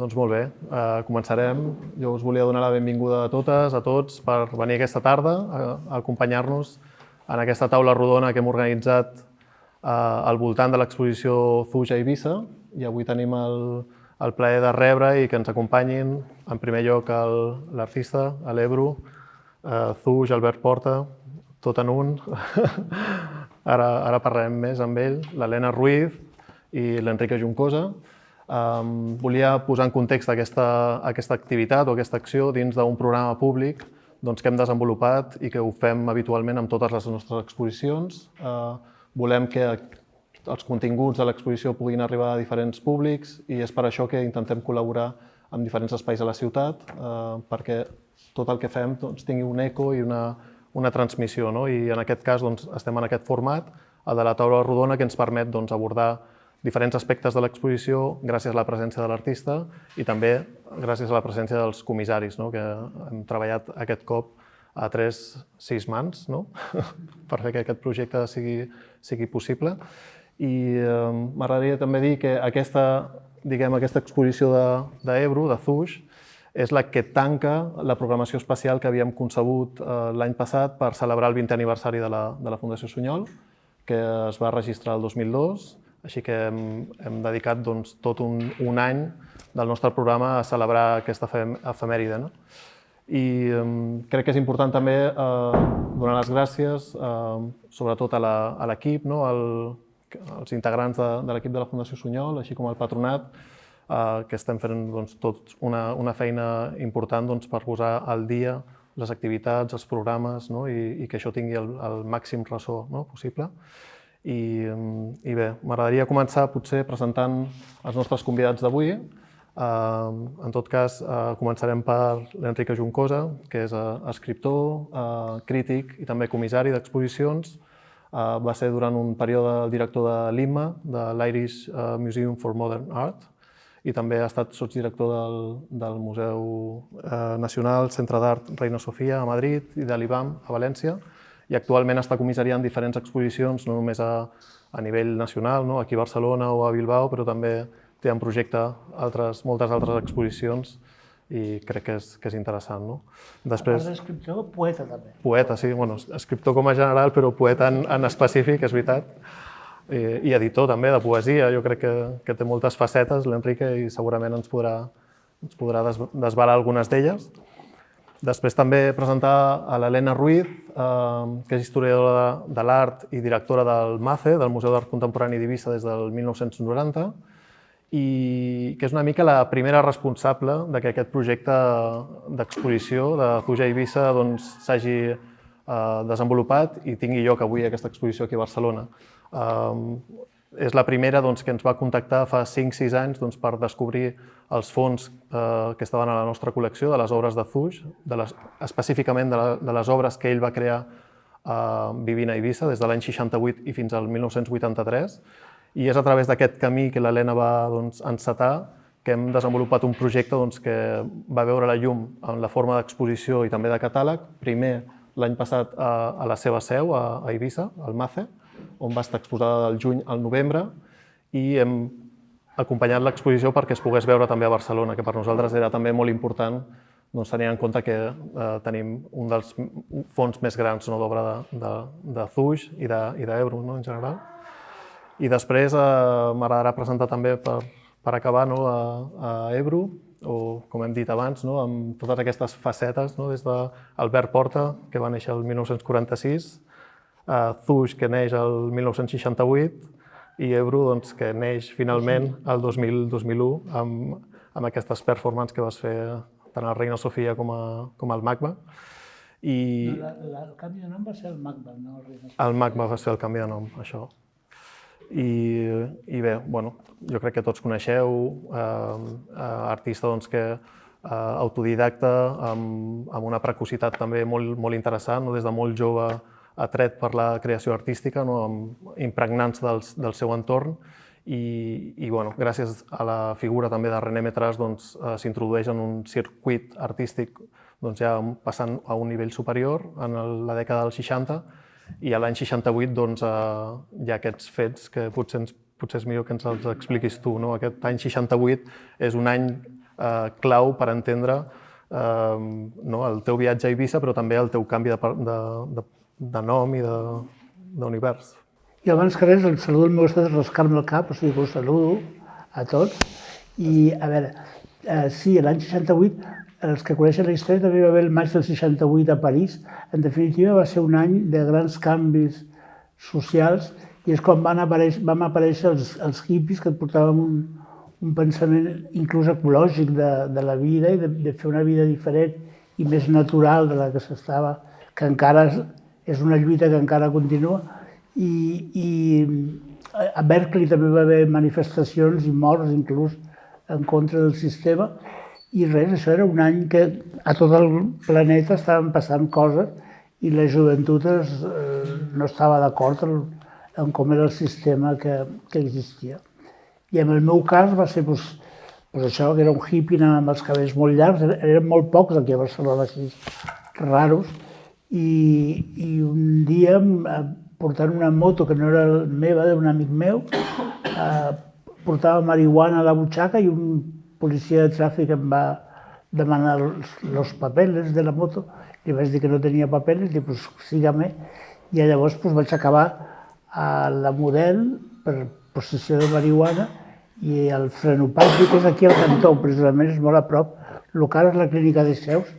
Doncs molt bé, començarem. Jo us volia donar la benvinguda a totes, a tots, per venir aquesta tarda a acompanyar-nos en aquesta taula rodona que hem organitzat al voltant de l'exposició Thuj a Eivissa. I avui tenim el plaer de rebre i que ens acompanyin, en primer lloc, l'artista, l'Ebru, Thuj, Albert Porta, tot en un. Ara parlarem més amb ell, l'Helena Ruiz i l'Enrique Juncosa. Volia posar en context aquesta activitat o aquesta acció dins d'un programa públic que hem desenvolupat i que ho fem habitualment amb totes les nostres exposicions. Volem que els continguts de l'exposició puguin arribar a diferents públics i és per això que intentem col·laborar amb diferents espais de la ciutat perquè tot el que fem tingui un eco i una transmissió. I en aquest cas estem en aquest format, el de la taula rodona, que ens permet abordar diferents aspectes de l'exposició gràcies a la presència de l'artista i també gràcies a la presència dels comissaris, que hem treballat aquest cop a 3-6 mans per fer que aquest projecte sigui possible. I m'agradaria també dir que aquesta exposició d'Ebru, de Thuj, és la que tanca la programació especial que havíem concebut l'any passat per celebrar el 20è aniversari de la Fundació Sunyol, que es va registrar el 2002, així que hem dedicat tot un any del nostre programa a celebrar aquesta efemèride. I crec que és important també donar les gràcies, sobretot a l'equip, als integrants de l'equip de la Fundació Sunyol, així com al patronat, que estem fent tots una feina important per posar al dia les activitats, els programes i que això tingui el màxim ressò possible. I bé, m'agradaria començar potser presentant els nostres convidats d'avui. En tot cas, començarem per l'Enrique Juncosa, que és escriptor, crític i també comissari d'exposicions. Va ser durant un període el director de l'IMMA, de l'Irish Museum for Modern Art, i també ha estat sotsdirector del Museu Nacional Centre d'Art Reina Sofia a Madrid i de l'IBAM a València. I actualment està comissariant diferents exposicions, no només a nivell nacional, aquí a Barcelona o a Bilbao, però també té en projecte moltes altres exposicions i crec que és interessant. A part d'escriptor, poeta també. Poeta, sí. Escriptor com a general, però poeta en específic, és veritat. I editor també de poesia. Jo crec que té moltes facetes, l'Enrique, i segurament ens podrà desvelar algunes d'elles. Després també presentar a l'Helena Ruiz, que és historiadora de l'art i directora del MACE, del Museu d'Art Contemporani d'Eivissa des del 1990, i que és una mica la primera responsable que aquest projecte d'exposició de Thuj a Eivissa s'hagi desenvolupat i tingui lloc avui aquesta exposició aquí a Barcelona. És la primera que ens va contactar fa 5-6 anys per descobrir els fons que estaven a la nostra col·lecció de les obres de Thuj, específicament de les obres que ell va crear vivint a Eivissa des de l'any 68 i fins al 1983. I és a través d'aquest camí que l'Helena va encetar que hem desenvolupat un projecte que va veure la llum en la forma d'exposició i també de catàleg, primer l'any passat a la seva seu, a Eivissa, al MACE, on va estar exposada del juny al novembre, i hem acompanyat l'exposició perquè es pogués veure també a Barcelona, que per nosaltres era també molt important tenint en compte que tenim un dels fons més grans d'obra de Thuj i d'Ebru en general. I després m'agradarà presentar també, per acabar, a Ebru, o com hem dit abans, amb totes aquestes facetes, des d'Albert Porta, que va néixer el 1946, Thuj, que neix el 1968, i Ebru, que neix finalment el 2001 amb aquestes performances que vas fer tant a Reina Sofia com al MACBA. El canvi de nom va ser el MACBA, no el Reina Sofia. El MACBA va ser el canvi de nom, això. I bé, jo crec que tots coneixeu artista autodidacta, amb una precocitat també molt interessant, des de molt jove atret per la creació artística, impregnant-se del seu entorn. I gràcies a la figura també de René Métras s'introdueix en un circuit artístic ja passant a un nivell superior en la dècada dels 60, i a l'any 68 hi ha aquests fets que potser és millor que ens els expliquis tu. Aquest any 68 és un any clau per entendre el teu viatge a Eivissa, però també el teu canvi de nom i d'univers. I abans que res, el saludo el meu estat de rascar-me el cap, o sigui que us saludo a tots. I, a veure, sí, l'any 68, els que coneixen la història, també va haver el maig del 68 a París. En definitiva, va ser un any de grans canvis socials i és quan vam aparèixer els hippies que portàvem un pensament inclús ecològic de la vida i de fer una vida diferent i més natural de la que s'estava, que encara és una lluita que encara continua. I a Berkeley també va haver manifestacions i morts inclús en contra del sistema. I res, això era un any que a tot el planeta estaven passant coses i la joventut no estava d'acord en com era el sistema que existia. I en el meu cas va ser això, que era un hippie amb els cabells molt llargs, eren molt pocs aquí a Barcelona, així raros, i un dia portant una moto que no era meva, d'un amic meu, portava marihuana a la butxaca i un policia de tràfic em va demanar els papeles de la moto. Li vaig dir que no tenia papeles, i pues sígame. I llavors vaig acabar a la Model per possessió de marihuana i el frenopàtic és aquí al cantó, precisament és molt a prop. El que ara és la clínica de Seus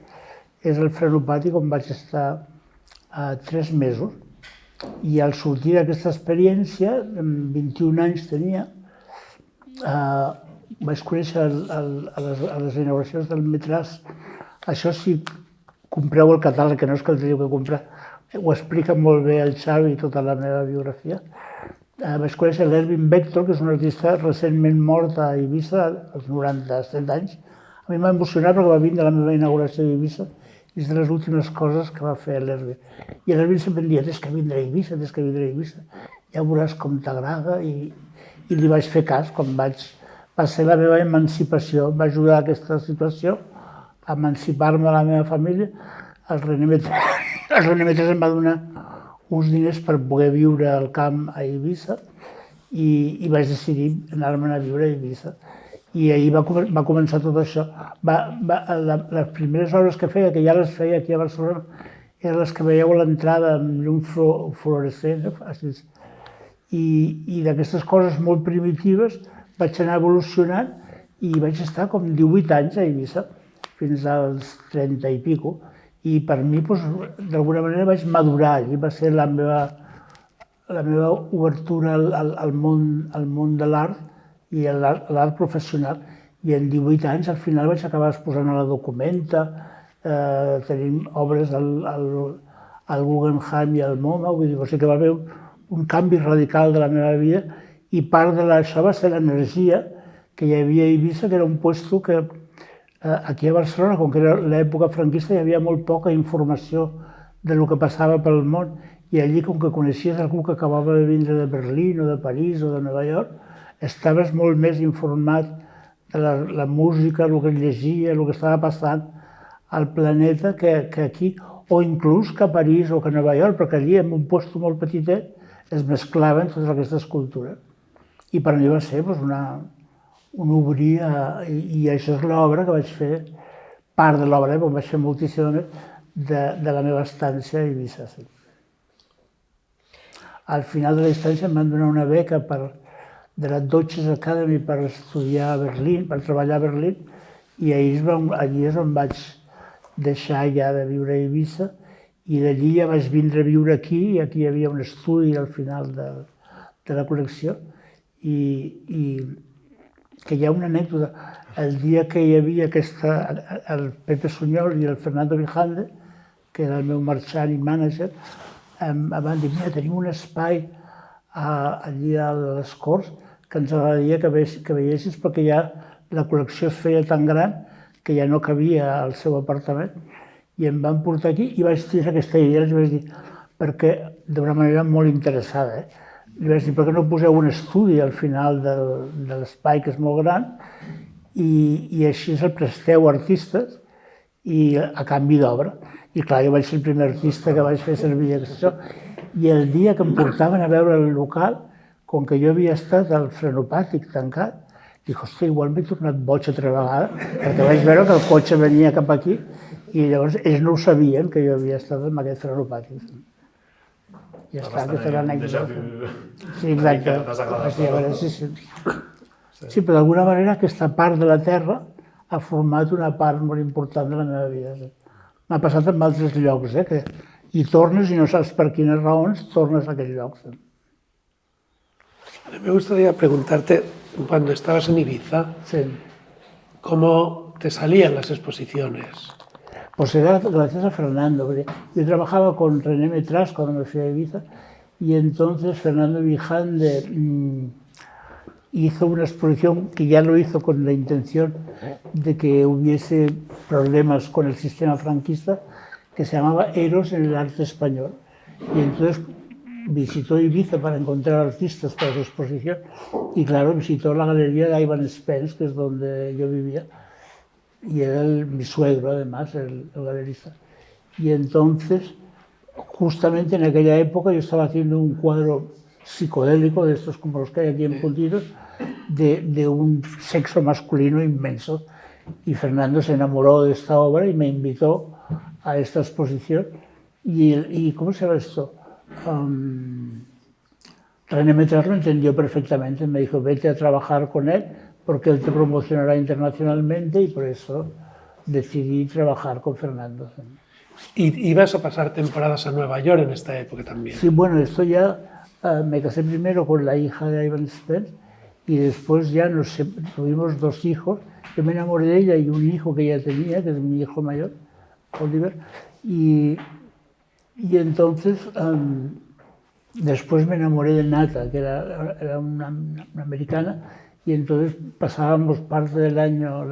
és el frenopàtic on vaig estar 3 mesos. I al sortir d'aquesta experiència, 21 anys tenia, vaig conèixer a les inauguracions del Metràs. Això si compreu el catàleg, que no és que el teniu que comprar, ho explica molt bé el Xavi i tota la meva biografia. Vaig conèixer l'Erwin Vector, que és un artista recentment mort a Eivissa, als 97 anys. A mi m'ha emocionat perquè va vindre a la meva inauguració d'Eivissa i és de les últimes coses que va fer l'Erwin. I l'Erwin sempre em deia, tens que vindre a Eivissa, tens que vindre a Eivissa, ja veuràs com t'agrada. I li vaig fer cas quan va ser la meva emancipació, va ajudar a aquesta situació, a emancipar-me de la meva família. El René Metres em va donar uns diners per poder viure al camp a Eivissa i vaig decidir anar-me'n a viure a Eivissa. I ahir va començar tot això. Les primeres obres que feia, que ja les feia aquí a Barcelona, eren les que veieu a l'entrada amb llum fluorescent. I d'aquestes coses molt primitives vaig anar evolucionant i vaig estar com 18 anys a Eivissa, fins als 30 i pico. I per mi, d'alguna manera, vaig madurar allí. Va ser la meva obertura al món de l'art i l'art professional. I en 18 anys, al final, vaig acabar exposant a la Documenta, tenim obres al Guggenheim i al MoMA, vull dir, o sigui que va haver un canvi radical de la meva vida i part d'això va ser l'energia que hi havia a Eivissa, que era un lloc que aquí a Barcelona, com que era l'època franquista, hi havia molt poca informació del que passava pel món i allí, com que coneixies algú que acabava de vindre de Berlín o de París o de Nova York, estaves molt més informat de la música, el que llegia, el que estava passant al planeta que aquí, o inclús que a París o que a Nova York, perquè allí, en un lloc molt petitet, es mesclaven totes aquestes cultures. I per mi va ser un obrir, i això és l'obra que vaig fer, part de l'obra, però vaig fer moltíssimament, de la meva estància a Eivissa. Al final de la estància em van donar una beca de la Deutsches Academy per estudiar a Berlín, per treballar a Berlín, i allí és on vaig deixar ja de viure a Eivissa, i d'allí ja vaig vindre a viure aquí, i aquí hi havia un estudi al final de la col·lecció, i que hi ha una anècdota. El dia que hi havia el Pepe Sunyol i el Fernando Vijande, que era el meu marxant i mànager, em van dir, mira, tenim un espai allí a les Corts que ens agradaria que veiessis perquè ja la col·lecció es feia tan gran que ja no cabia al seu apartament. I em van portar aquí i vaig tenir aquesta idea, els vaig dir, perquè d'una manera molt interessada, li vaig dir, per què no poseu un estudi al final de l'espai, que és molt gran, i així el presteu a artistes i a canvi d'obra. I clar, jo vaig ser el primer artista que vaig fer servir això. I el dia que em portaven a veure el local, com que jo havia estat al frenopàtic tancat, Dic, hòstia, igual m'he tornat boig altra vegada, perquè vaig veure que el cotxe venia cap aquí i llavors ells no ho sabien que jo havia estat amb aquest frenopàtic. Ja està, aquesta era l'anècdota. Sí, exacte. Sí, però d'alguna manera aquesta part de la Terra ha format una part molt important de la meva vida. M'ha passat en altres llocs, que hi tornes i no saps per quines raons tornes a aquells llocs. Me gustaría preguntarte, cuando estabas en Ibiza, Sí. ¿cómo te salían las exposiciones? Pues era gracias a Fernando, porque yo trabajaba con René Metras cuando me fui a Ibiza y entonces Fernando Vijande hizo una exposición que ya lo hizo con la intención de que hubiese problemas con el sistema franquista, que se llamaba Eros en el arte español. Y entonces visitó Ibiza para encontrar artistas para su exposición y claro, visitó la galería de Ivan Spence, que es donde yo vivía, y era mi suegro además, el galerista. Y entonces, justamente en aquella época yo estaba haciendo un cuadro psicodélico, de estos como los que hay aquí en Puntitos, de un sexo masculino inmenso. Y Fernando se enamoró de esta obra y me invitó a esta exposición. Y ¿cómo se llama esto? René Metras lo entendió perfectamente, me dijo, vete a trabajar con él, porque él te promocionará internacionalmente y por eso decidí trabajar con Fernando. Y ibas a pasar temporadas a Nueva York en esta época también. Sí, bueno, esto ya me casé primero con la hija de Ivan Spence y después ya tuvimos 2 hijos. Yo me enamoré de ella y un hijo que ella tenía, que es mi hijo mayor, Oliver, y entonces después me enamoré de Nata, que era una americana, y entonces pasábamos parte del año,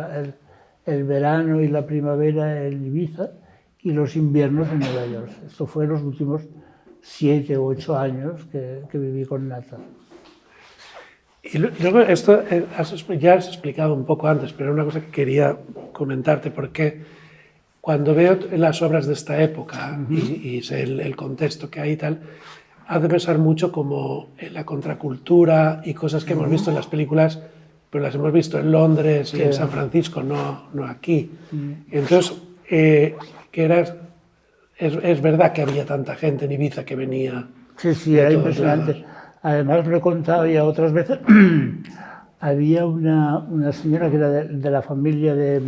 el verano y la primavera en Ibiza y los inviernos en Nueva York. Esto fue los últimos 7 u 8 años que viví con Nata. Y luego esto ya has explicado un poco antes, pero una cosa que quería comentarte, porque cuando veo las obras de esta época y sé el contexto que hay y tal, hace pensar mucho como en la contracultura y cosas que hemos visto en las películas, pero las hemos visto en Londres y en San Francisco, no aquí. Entonces, es verdad que había tanta gente en Ibiza que venía. Sí, era impresionante. Lados. Además, lo he contado ya otras veces, había una señora que era de la familia de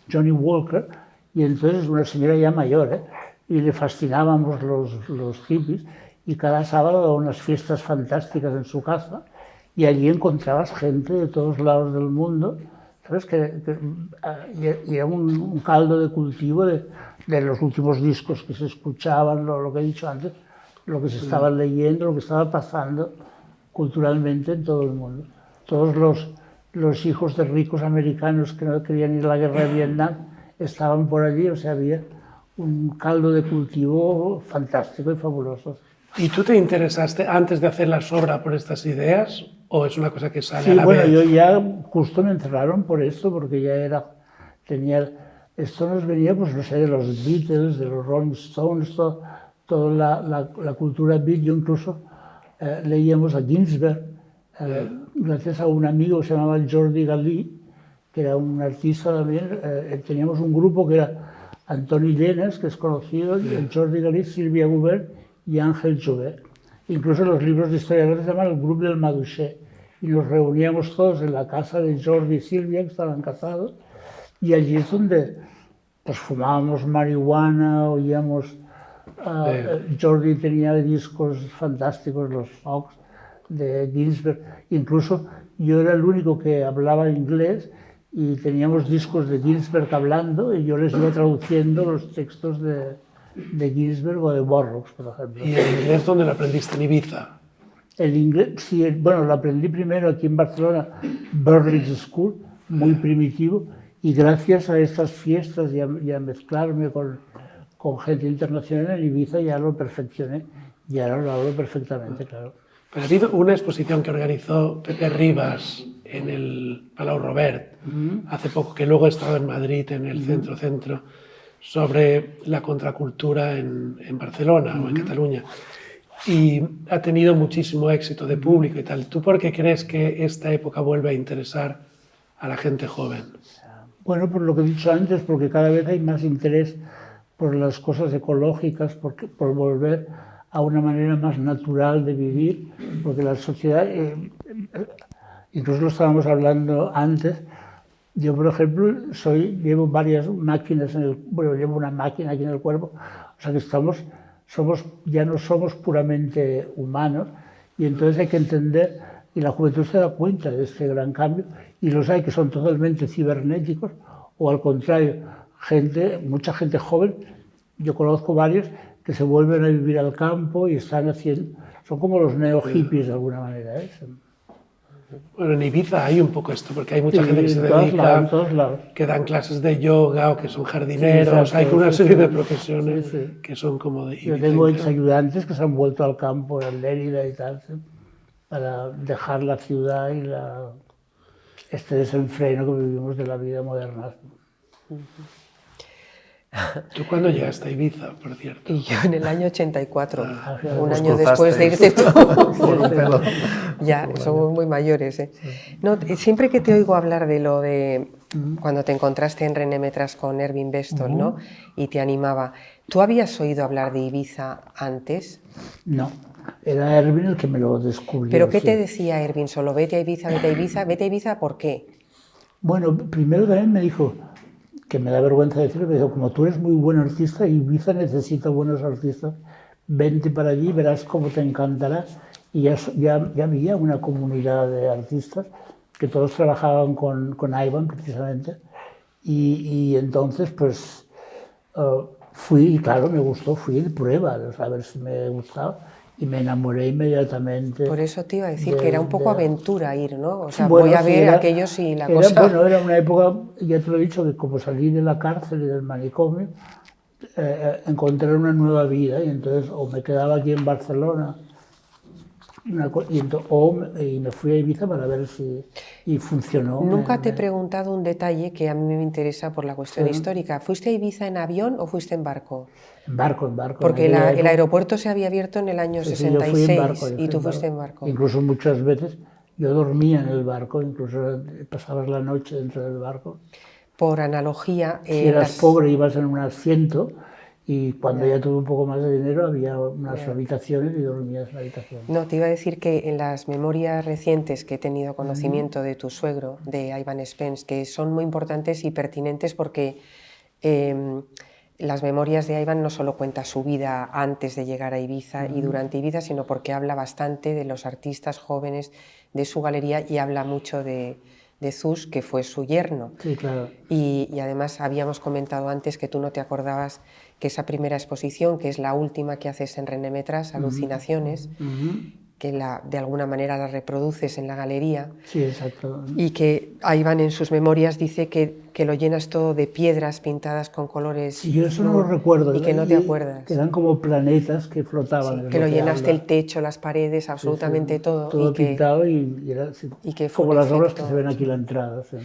Johnny Walker, y entonces una señora ya mayor, y le fascinábamos los hippies, y cada sábado daba unas fiestas fantásticas en su casa, y allí encontrabas gente de todos lados del mundo, ¿sabes? Y era un caldo de cultivo de los últimos discos que se escuchaban, lo que he dicho antes, lo que se estaba leyendo, lo que estaba pasando culturalmente en todo el mundo. Todos los hijos de ricos americanos que no querían ir a la guerra de Vietnam estaban por allí, o sea, había un caldo de cultivo fantástico y fabuloso. ¿Y tú te interesaste antes de hacer la obra por estas ideas o es una cosa que sale a la vez? Sí, bueno, vez? yo ya justo me encerraron por esto, porque ya esto nos venía, pues no sé, de los Beatles, de los Rolling Stones, toda la cultura beat. Yo incluso leíamos a Ginsberg, gracias a un amigo que se llamaba Jordi Galí, que era un artista también. Teníamos un grupo que era Antoni Llenas, que es conocido, Jordi Galí, Silvia Gubert y Ángel Jover. Incluso los libros de historia se llaman el Grupo del Maduixer. Y nos reuníamos todos en la casa de Jordi y Silvia, que estaban casados, y allí es donde pues, fumábamos marihuana, oíamos... Jordi tenía discos fantásticos, los Fox, de Ginsberg. Incluso yo era el único que hablaba inglés y teníamos discos de Ginsberg hablando y yo les iba traduciendo los textos de Ginsberg o de Burroughs, por ejemplo. ¿Y el inglés dónde lo aprendiste? ¿En Ibiza? El inglés, sí, bueno, lo aprendí primero aquí en Barcelona, Berlitz School, muy primitivo, y gracias a estas fiestas y a mezclarme con gente internacional en Ibiza ya lo perfeccioné y ahora lo hablo perfectamente, claro. Pero ha habido una exposición que organizó Pepe Rivas en el Palau Robert hace poco, que luego he estado en Madrid, en el centro, sobre la contracultura en Barcelona o en Cataluña. Y ha tenido muchísimo éxito de público y tal. ¿Tú por qué crees que esta época vuelve a interesar a la gente joven? Bueno, por lo que he dicho antes, porque cada vez hay más interés por las cosas ecológicas, por volver a una manera más natural de vivir, porque la sociedad, incluso lo estábamos hablando antes, yo, por ejemplo, llevo varias máquinas, llevo una máquina aquí en el cuerpo, o sea que ya no somos puramente humanos, y entonces hay que entender, y la juventud se da cuenta de este gran cambio, y los hay que son totalmente cibernéticos, o al contrario, mucha gente joven, yo conozco varios que se vuelven a vivir al campo y son como los neo-hippies de alguna manera. Bueno, en Ibiza hay un poco esto, porque hay mucha gente que se en todos lados. que dan clases de yoga o que son jardineros, sí, hay una serie de profesiones que son como de Ibiza. Yo tengo exayudantes que se han vuelto al campo, en Lérida y tal, para dejar la ciudad y este desenfreno que vivimos de la vida moderna. ¿Tú cuándo llegaste a Ibiza, por cierto? Y yo en el año 84, un año cruzasteis. después de irte tú. Por un pelo. Ya, somos muy mayores. No, siempre que te oigo hablar de lo de cuando te encontraste en René Metras con Ervin Bestol, ¿no? Y te animaba. ¿Tú habías oído hablar de Ibiza antes? No, era Ervin el que me lo descubrió. ¿Pero qué te decía Ervin? ¿Solo vete a Ibiza, vete a Ibiza? ¿Vete a Ibiza por qué? Bueno, primero también me dijo, que me da vergüenza decirlo, me dijo, como tú eres muy buen artista y Ibiza necesita buenos artistas, vente para allí, verás cómo te encantará. Y ya había una comunidad de artistas que todos trabajaban con Ivan precisamente. Y entonces, pues, fui, y claro, me gustó, fui de prueba, a ver si me gustaba. Y me enamoré inmediatamente. Por eso te iba a decir que era un poco aventura ir, ¿no? O sea, bueno, voy a ver era, aquellos y la cosa... Bueno, era una época, ya te lo he dicho, que como salí de la cárcel y del manicomio, encontré una nueva vida y entonces o me quedaba aquí en Barcelona y me fui a Ibiza para ver si... Y funcionó. Nunca te he preguntado un detalle que a mí me interesa por la cuestión histórica. ¿Fuiste a Ibiza en avión o fuiste en barco? En barco. Porque el aeropuerto se había abierto en el año 66 yo fui y tú fuiste en barco. Incluso muchas veces yo dormía en el barco, incluso pasabas la noche dentro del barco. Por analogía... si eras pobre ibas en un asiento y cuando ya tuve un poco más de dinero había unas habitaciones y dormías en la habitación. No, te iba a decir que en las memorias recientes que he tenido conocimiento de tu suegro, de Ivan Spence, que son muy importantes y pertinentes porque las memorias de Ivan no solo cuenta su vida antes de llegar a Ibiza y durante Ibiza, sino porque habla bastante de los artistas jóvenes de su galería y habla mucho de Zuz, que fue su yerno. Sí, claro. Y además habíamos comentado antes que tú no te acordabas que esa primera exposición, que es la última que haces en René Metras, Alucinaciones, que de alguna manera la reproduces en la galería. Sí, exacto. Y que Ivan en sus memorias dice que lo llenas todo de piedras pintadas con colores... Sí, yo eso no lo recuerdo. Y que no te acuerdas. Que eran como planetas que flotaban. Sí, que lo llenaste el techo, las paredes, absolutamente todo. Todo pintado y era que fue como las obras que se ven aquí en la entrada. Sí.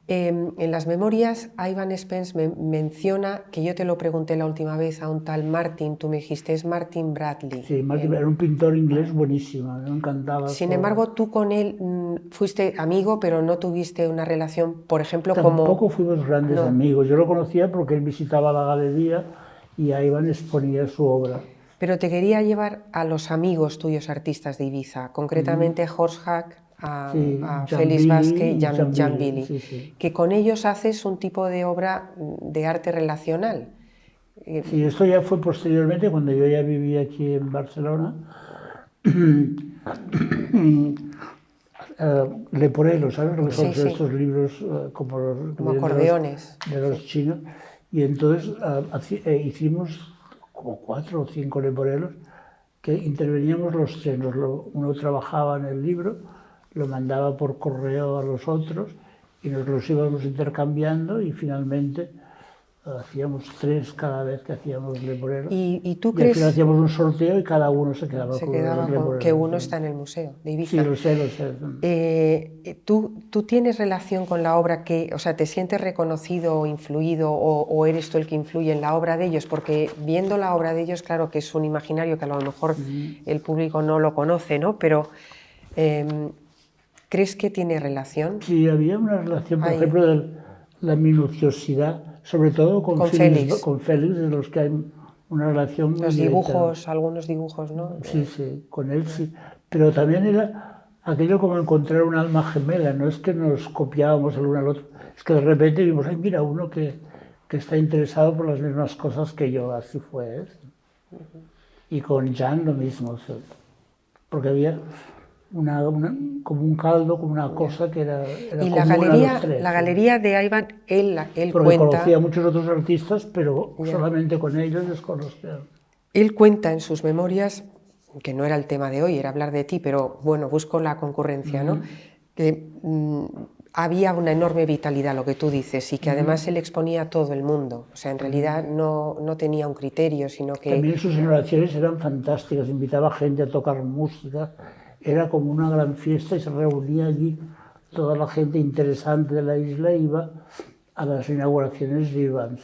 En las memorias, Ivan Spence menciona, que yo te lo pregunté la última vez a un tal Martin, tú me dijiste, es Martin Bradley. Sí, Martin era un pintor inglés buenísimo, me encantaba. Sin embargo, tú con él fuiste amigo, pero no tuviste una relación, por ejemplo, Tampoco fuimos grandes amigos, yo lo conocía porque él visitaba la galería y a Ivan exponía su obra. Pero te quería llevar a los amigos tuyos artistas de Ibiza, concretamente a Horst Hack, a Félix Vázquez y Jan Billy, que con ellos haces un tipo de obra de arte relacional. Sí, esto ya fue posteriormente, cuando yo ya vivía aquí en Barcelona. Leporello, ¿sabes? Lo que son estos libros como acordeones de los chinos. Y entonces hicimos como 4 o 5 leporelos que interveníamos los tres. Uno trabajaba en el libro, lo mandaba por correo a los otros y nos los íbamos intercambiando y finalmente hacíamos 3 cada vez que hacíamos leporero. ¿Y tú crees? Al final hacíamos un sorteo y cada uno se quedaba con el leporero. Que uno está en el museo de Ibiza. Sí, lo sé. ¿Tú tienes relación con la obra o sea, te sientes reconocido o influido o eres tú el que influye en la obra de ellos? Porque viendo la obra de ellos, claro que es un imaginario que a lo mejor el público no lo conoce, ¿no? Pero ¿Crees que tiene relación? Sí, había una relación, por ejemplo, de la minuciosidad, sobre todo con Félix. Con Félix, de los que hay una relación muy Los directa. dibujos, algunos dibujos, ¿no? Sí, sí, con él sí. Pero también era aquello como encontrar un alma gemela, no es que nos copiábamos el uno al otro, es que de repente vimos, ay, mira, uno que está interesado por las mismas cosas que yo, así fue. Y con Jan lo mismo, porque había como un caldo, como una cosa que era Y común a los tres. la galería de Ivan, él Porque cuenta... conocía a muchos otros artistas, pero solamente con ellos desconocía. Él cuenta en sus memorias, que no era el tema de hoy, era hablar de ti, pero bueno, busco la concurrencia, ¿no? Que había una enorme vitalidad, lo que tú dices, y que además él exponía a todo el mundo. O sea, en realidad no tenía un criterio, sino que... También sus inauguraciones eran fantásticas, invitaba a gente a tocar música, era como una gran fiesta y se reunía allí toda la gente interesante de la isla, iba a las inauguraciones de Iván.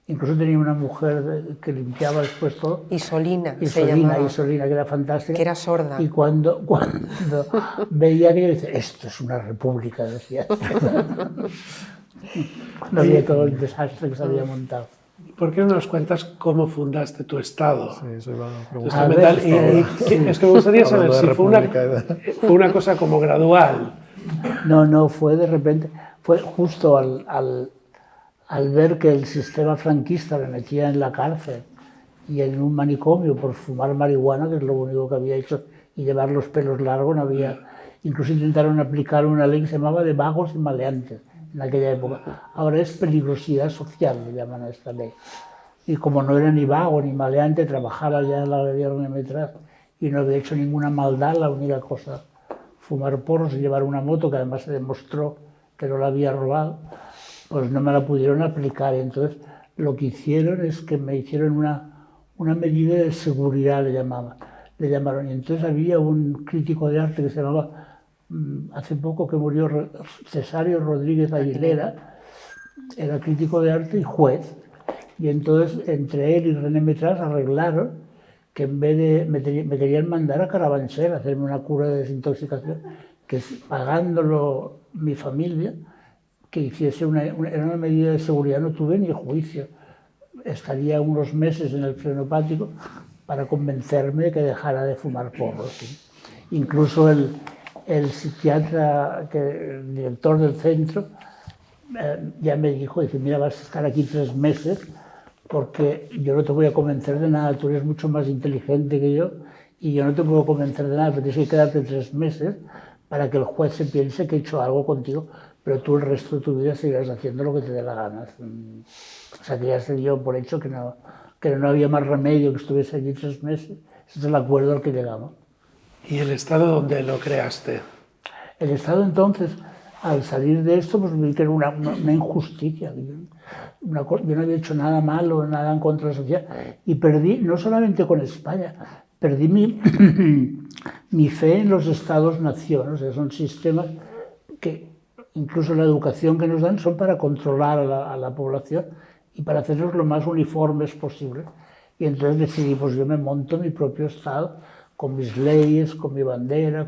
Incluso tenía una mujer que limpiaba después todo. Isolina, Isolina, que era fantástica. Que era sorda. Y cuando veía que yo decía, esto es una república, decía. No había todo el desastre que se había montado. ¿Por qué no nos cuentas cómo fundaste tu estado? Sí, eso iba a preguntar. Fundamental. Es que me gustaría saber si fue una cosa como gradual. No, fue de repente, fue justo al ver que el sistema franquista le metía en la cárcel y en un manicomio por fumar marihuana, que es lo único que había hecho, y llevar los pelos largos, no había... Incluso intentaron aplicar una ley que se llamaba de vagos y maleantes en aquella época. Ahora es peligrosidad social, le llaman a esta ley. Y como no era ni vago ni maleante, trabajaba ya en la gobierno de Metraz y no había hecho ninguna maldad, la única cosa, fumar porros y llevar una moto, que además se demostró que no la había robado, pues no me la pudieron aplicar. Entonces lo que hicieron es que me hicieron una medida de seguridad, le llamaron. Y entonces había un crítico de arte que se llamaba, hace poco que murió, Cesario Rodríguez Aguilera, era crítico de arte y juez. Y entonces entre él y René Metraz arreglaron que en vez de, me querían mandar a Carabanchel a hacerme una cura de desintoxicación, que pagándolo mi familia, que hiciese era una medida de seguridad, no tuve ni juicio. Estaría unos meses en el frenopático para convencerme de que dejara de fumar porros. ¿Sí? Incluso el psiquiatra, el director del centro, ya me dijo, dice, mira, vas a estar aquí 3 meses porque yo no te voy a convencer de nada, tú eres mucho más inteligente que yo y yo no te puedo convencer de nada, pero tienes que quedarte 3 meses para que el juez se piense que he hecho algo contigo, pero tú el resto de tu vida seguirás haciendo lo que te dé la gana. O sea, que ya se dio por hecho que no había más remedio que estuviese allí 3 meses. Ese es el acuerdo al que llegamos. ¿Y el estado dónde lo creaste? El Estado entonces, al salir de esto, pues vi que era una injusticia. Yo no había hecho nada malo, nada en contra de la sociedad. Y perdí, no solamente con España, perdí mi fe en los Estados-nación. O sea, son sistemas que, incluso la educación que nos dan, son para controlar a la población y para hacerlos lo más uniformes posible. Y entonces decidí, pues yo me monto mi propio Estado, con mis leyes, con mi bandera,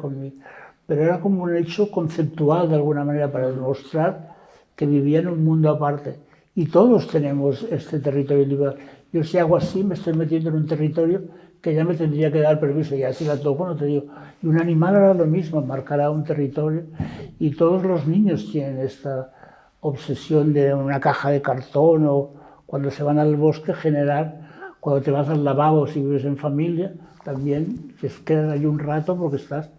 pero era como un hecho conceptual de alguna manera para demostrar que vivía en un mundo aparte. Y todos tenemos este territorio individual. Yo si hago así me estoy metiendo en un territorio que ya me tendría que dar permiso, ya si la toco no te digo. Y un animal hará lo mismo, marcará un territorio. Y todos los niños tienen esta obsesión de una caja de cartón o cuando se van al bosque generar, cuando te vas al lavabo si vives en familia, también te quedas ahí un rato porque estás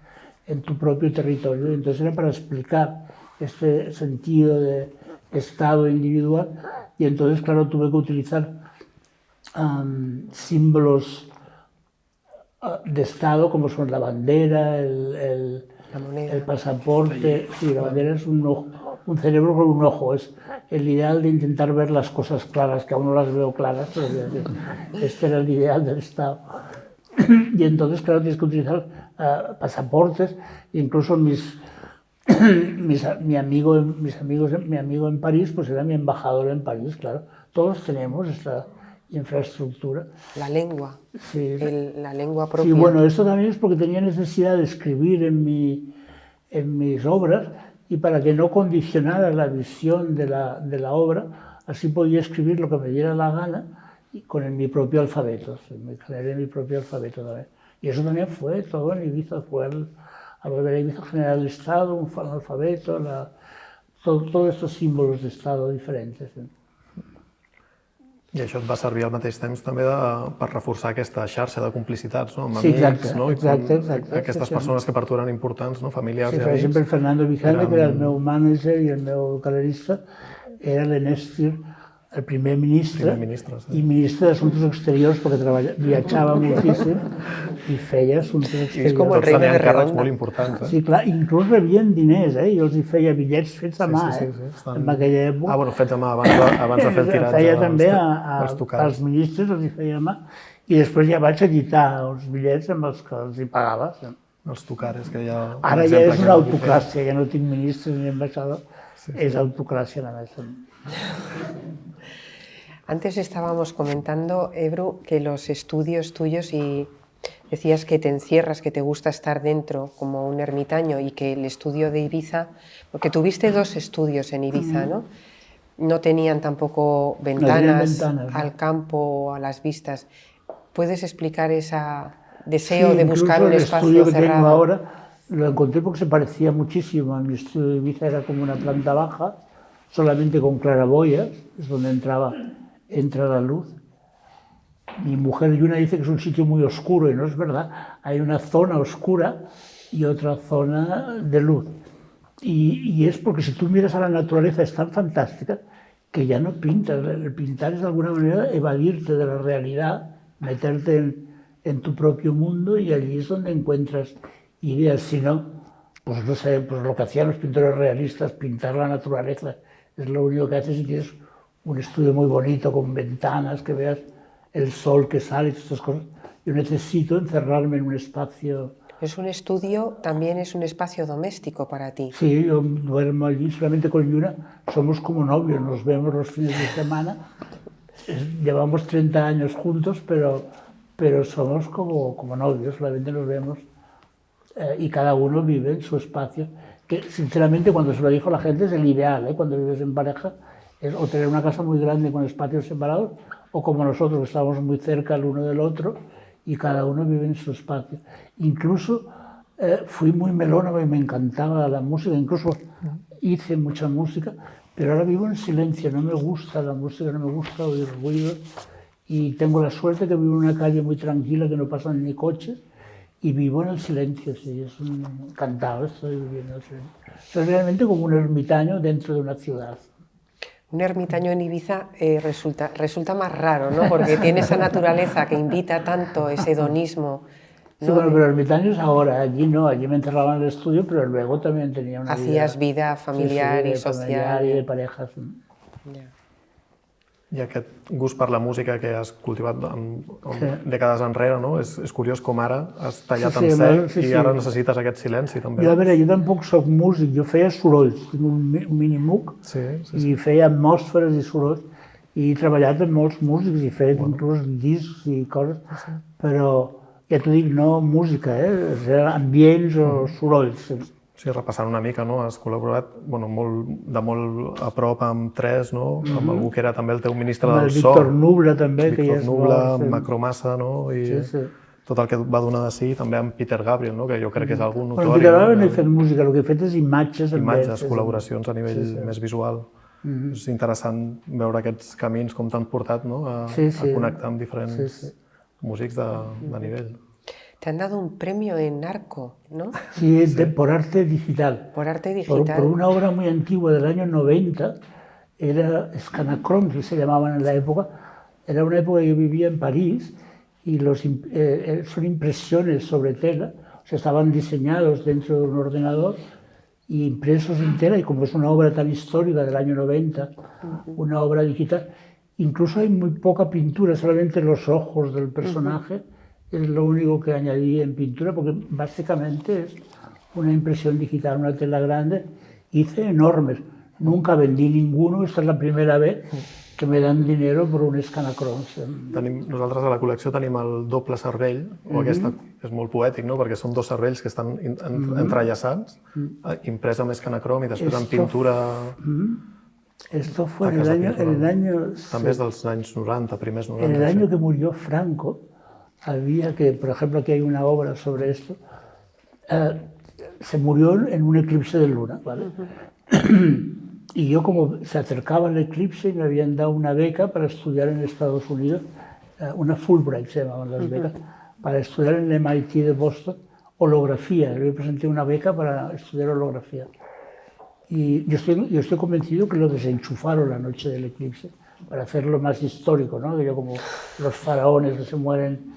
en tu propio territorio. Entonces era para explicar este sentido de Estado individual y entonces, claro, tuve que utilizar símbolos de Estado como son la bandera, el pasaporte. Sí, la bandera es un cerebro con un ojo, es el ideal de intentar ver las cosas claras, que aún no las veo claras, pero este era el ideal del Estado. Y entonces, claro, tienes que utilizar pasaportes, incluso mi amigo en París, pues era mi embajador en París, claro. Todos tenemos esta infraestructura. La lengua, sí. La lengua propia. Y bueno, esto también es porque tenía necesidad de escribir en en mis obras y para que no condicionara la visión de la obra, así podía escribir lo que me diera la gana y con mi propio alfabeto. Me generé mi propio alfabeto también. Y eso también fue todo en Ibiza, fue al volver a Ibiza generar el Estado, un alfabeto, todos estos símbolos de Estado diferentes. I això et va servir al mateix temps també per reforçar aquesta xarxa de complicitats, no? Amb Sí, amics, exacte, no? exacte. Aquestes persones que per tu eren importants, no? Familiars Sí, i per amics. exemple, el Fernando Vijana, que era el meu mànager i el meu galerista, era l'Enéstir, el primer ministre, sí. i ministre d'Assumptes Exteriors, perquè viatjava moltíssim i feia assumptes exteriors. com el Tots rei de tenien càrrecs Redonda. molt importants, Sí, clar, inclús rebien diners, i jo els hi feia bitllets fets a mà, en aquella època. Ah, bueno, fets a mà, abans de fer el tiratge Feia també als tocats. als ministres, els hi feia a mà, i després ja vaig editar els bitllets amb els que els hi pagava. Els tocares, que ja... Ara ja és una autocràcia, ja no tinc ministres ni ambaixador, és autocràcia nada más. Antes estábamos comentando, Ebru, que los estudios tuyos, y decías que te encierras, que te gusta estar dentro como un ermitaño, y que el estudio de Ibiza, porque tuviste 2 estudios en Ibiza, ¿no? No tenían tampoco ventanas, ¿no? al campo o a las vistas. ¿Puedes explicar ese deseo de buscar un espacio el estudio que cerrado? tengo ahora lo encontré porque se parecía muchísimo a mi estudio de Ibiza, era como una planta baja, solamente con claraboyas, es donde entra la luz. Mi mujer Yuna dice que es un sitio muy oscuro y no es verdad. Hay una zona oscura y otra zona de luz. Y es porque si tú miras a la naturaleza es tan fantástica que ya no pintas. El pintar es de alguna manera evadirte de la realidad, meterte en tu propio mundo y allí es donde encuentras ideas. Si no, pues no sé, pues lo que hacían los pintores realistas, pintar la naturaleza, es lo único que haces y tienes un estudio muy bonito con ventanas, que veas el sol que sale y todas estas cosas. Yo necesito encerrarme en un espacio. Es un estudio, también es un espacio doméstico para ti. Sí, yo duermo allí solamente con Yuna, somos como novios, nos vemos los fines de semana. Llevamos 30 años juntos, pero somos como novios, solamente nos vemos y cada uno vive en su espacio. Que sinceramente cuando se lo dijo la gente es el ideal, cuando vives en pareja, es o tener una casa muy grande con espacios separados, o como nosotros, que estamos muy cerca el uno del otro y cada uno vive en su espacio. Incluso fui muy melómano y me encantaba la música, incluso hice mucha música, pero ahora vivo en silencio, no me gusta la música, no me gusta oír ruido, y tengo la suerte que vivo en una calle muy tranquila, que no pasan ni coches, y vivo en el silencio, sí, es encantado, estoy viviendo en el silencio. Soy realmente como un ermitaño dentro de una ciudad. Un ermitaño en Ibiza resulta más raro, ¿no? Porque tiene esa naturaleza que invita tanto, ese hedonismo, ¿no? Sí, bueno, pero ermitaños ahora, allí no, allí me encerraba en el estudio, pero luego también tenía una Hacías vida familiar y social. Familiar y de parejas. Ja. I aquest gust per la música que has cultivat dècades enrere, no? És curiós com ara has tallat en sec i ara necessites aquest silenci també. Jo, a veure, jo tampoc soc músic, jo feia sorolls, tinc un mini-MOOC i feia atmosferes i sorolls, i he treballat amb molts músics i he fet inclús discs i coses, però ja t'ho dic, no música, ambients o sorolls. Sí, repassant una mica, no? Has col·laborat molt a prop amb Tres, no? Amb algú que era també el teu ministre del so. Víctor Nubla també, que ja és Víctor Nubla, amb Macromassa, no? I tot el que va donar de si, també amb Peter Gabriel, no? Que jo crec que és algú notori. Amb Peter Gabriel no he fet música, el que he fet és imatges. Imatges, col·laboracions a nivell més visual. És interessant veure aquests camins com t'han portat a connectar amb diferents músics de nivell. Te han dado un premio en Arco, ¿no? Sí, por arte digital. Por arte digital. Por una obra muy antigua del año 90, era Scanacron, que se llamaban en la época. Era una época que yo vivía en París y son impresiones sobre tela, o sea, estaban diseñados dentro de un ordenador y impresos en tela, y como es una obra tan histórica del año 90, una obra digital, incluso hay muy poca pintura, solamente los ojos del personaje. Es lo único que añadí en pintura, porque básicamente es una impresión digital, una tela grande. Hice enormes, nunca vendí ninguno, esta es la primera vez que me dan dinero por un escanacrons. Nosaltres a la col·lecció tenim el doble cervell, o aquesta és molt poètic, no? Perquè són dos cervells que estan entrellaçats, imprès amb escanacrom i després en pintura... Esto fue en el año... També és dels anys 90, primers 90. En el año que murió Franco, había que, por ejemplo, aquí hay una obra sobre esto, se murió en un eclipse de luna, ¿vale? Y yo, como se acercaba el eclipse, me habían dado una beca para estudiar en Estados Unidos, una Fulbright se llamaban las becas, para estudiar en el MIT de Boston, holografía. Yo presenté una beca para estudiar holografía. Y yo estoy convencido que lo desenchufaron la noche del eclipse, para hacerlo más histórico, ¿no? Que yo, como los faraones que se mueren.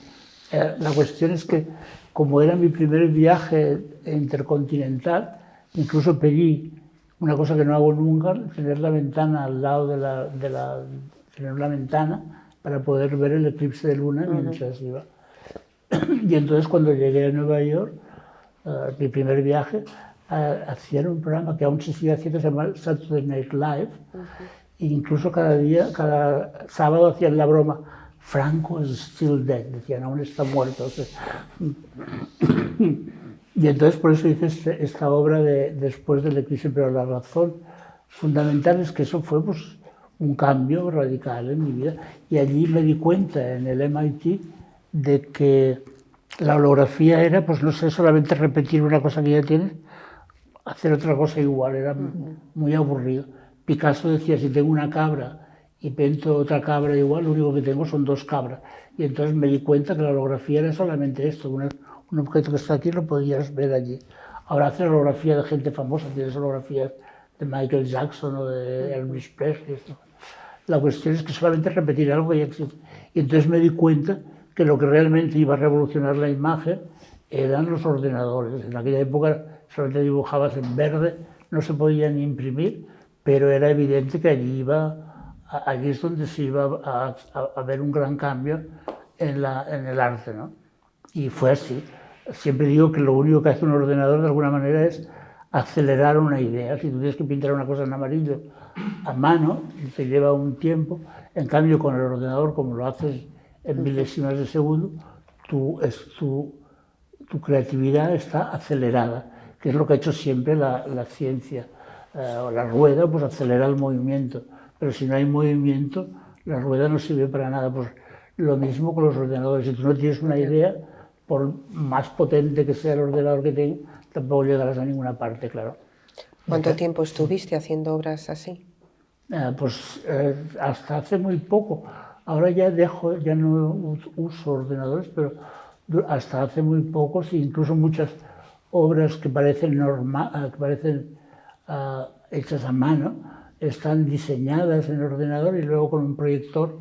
La cuestión es que, como era mi primer viaje intercontinental, incluso pedí una cosa que no hago nunca, tener la ventana al lado tener una ventana para poder ver el eclipse de luna mientras iba. Y entonces, cuando llegué a Nueva York, mi primer viaje, hacían un programa que aún se sigue haciendo, se llama Saturday Night Live, e incluso cada sábado hacían la broma: Franco is still dead, decían, aún está muerto. Y entonces por eso hice esta obra después del eclipse, pero la razón fundamental es que eso fue pues, un cambio radical en mi vida. Y allí me di cuenta en el MIT de que la holografía era, pues no sé, solamente repetir una cosa que ya tienes, hacer otra cosa igual, era muy aburrido. Picasso decía, si tengo una cabra y pinto otra cabra igual, lo único que tengo son dos cabras. Y entonces me di cuenta que la holografía era solamente esto, un objeto que está aquí lo podías ver allí. Ahora hacen holografía de gente famosa, tienes holografías de Michael Jackson o de Elvis Presley. La cuestión es que solamente repetir algo que ya existe. Y entonces me di cuenta que lo que realmente iba a revolucionar la imagen eran los ordenadores. En aquella época solamente dibujabas en verde, no se podía ni imprimir, pero era evidente que allí es donde se iba a ver un gran cambio en el arte, ¿no? Y fue así. Siempre digo que lo único que hace un ordenador de alguna manera es acelerar una idea. Si tú tienes que pintar una cosa en amarillo a mano, te lleva un tiempo. En cambio, con el ordenador, como lo haces en milésimas de segundo, tu creatividad está acelerada, que es lo que ha hecho siempre la ciencia. La rueda pues acelera el movimiento, pero si no hay movimiento, la rueda no sirve para nada. Pues lo mismo con los ordenadores. Si tú no tienes una idea, por más potente que sea el ordenador que tengas, tampoco llegarás a ninguna parte, claro. ¿Cuánto tiempo estuviste haciendo obras así? Pues hasta hace muy poco. Ahora ya no uso ordenadores, pero hasta hace muy poco, sí, incluso muchas obras que parecen hechas a mano, están diseñadas en ordenador y luego con un proyector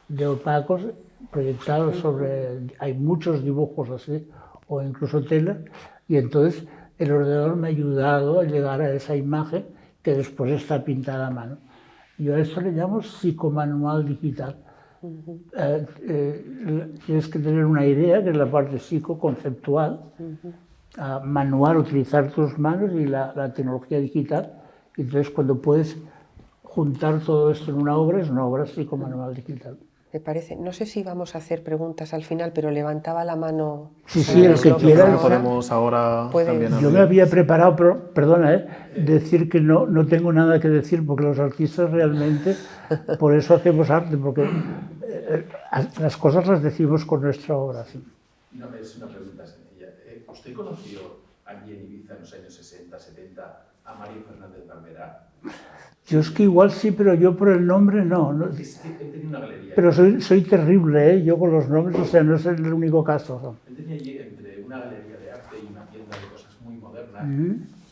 de opacos proyectados sobre... Hay muchos dibujos así, o incluso telas, y entonces el ordenador me ha ayudado a llegar a esa imagen que después está pintada a mano. Yo a esto le llamo psicomanual digital. Tienes que tener una idea, que es la parte psicoconceptual, manual, utilizar tus manos y la tecnología digital. Y entonces cuando puedes juntar todo esto en una obra, es una obra psicomanual digital. Me parece, no sé si vamos a hacer preguntas al final, pero levantaba la mano. Sí, el que quiera. Podemos ahora también yo me había preparado, pero, perdona, decir que no tengo nada que decir, porque los artistas realmente, por eso hacemos arte, porque las cosas las decimos con nuestra obra. ¿Sí? No, es una pregunta sencilla. ¿Usted conoció allí en Ibiza en los años 60, 70 a Mario Fernández Barberá? Yo es que igual sí, pero yo por el nombre no. Es que él tenía una galería. Pero soy terrible, yo con los nombres, o sea, no es el único caso. Él tenía allí entre una galería de arte y una tienda de cosas muy modernas,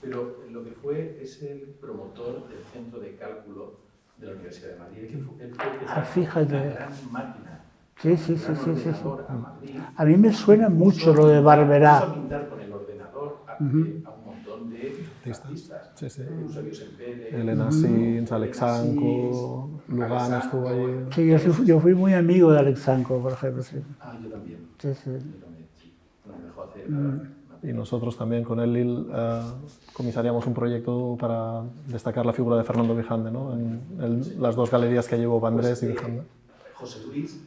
pero lo que es el promotor del centro de cálculo de la Universidad de Madrid. Él fue Fíjate. una gran máquina. Sí. A Madrid. A mí me suena mucho lo de Barberá. Puso a pintar con el ordenador a un montón de artistas. Sí. Eusebio Sempere, Elena Sins, Alexanco, Lugan estuvo allí. Sí, yo fui muy amigo de Alexanco, por ejemplo. Sí. Ah, yo también. Sí. Yo también, sí. Bueno, me dejó hacer una y nosotros también con Enlil comisariamos un proyecto para destacar la figura de Fernando Vijande, ¿no? En las dos galerías que llevó Vandrés y Vijande. José Luis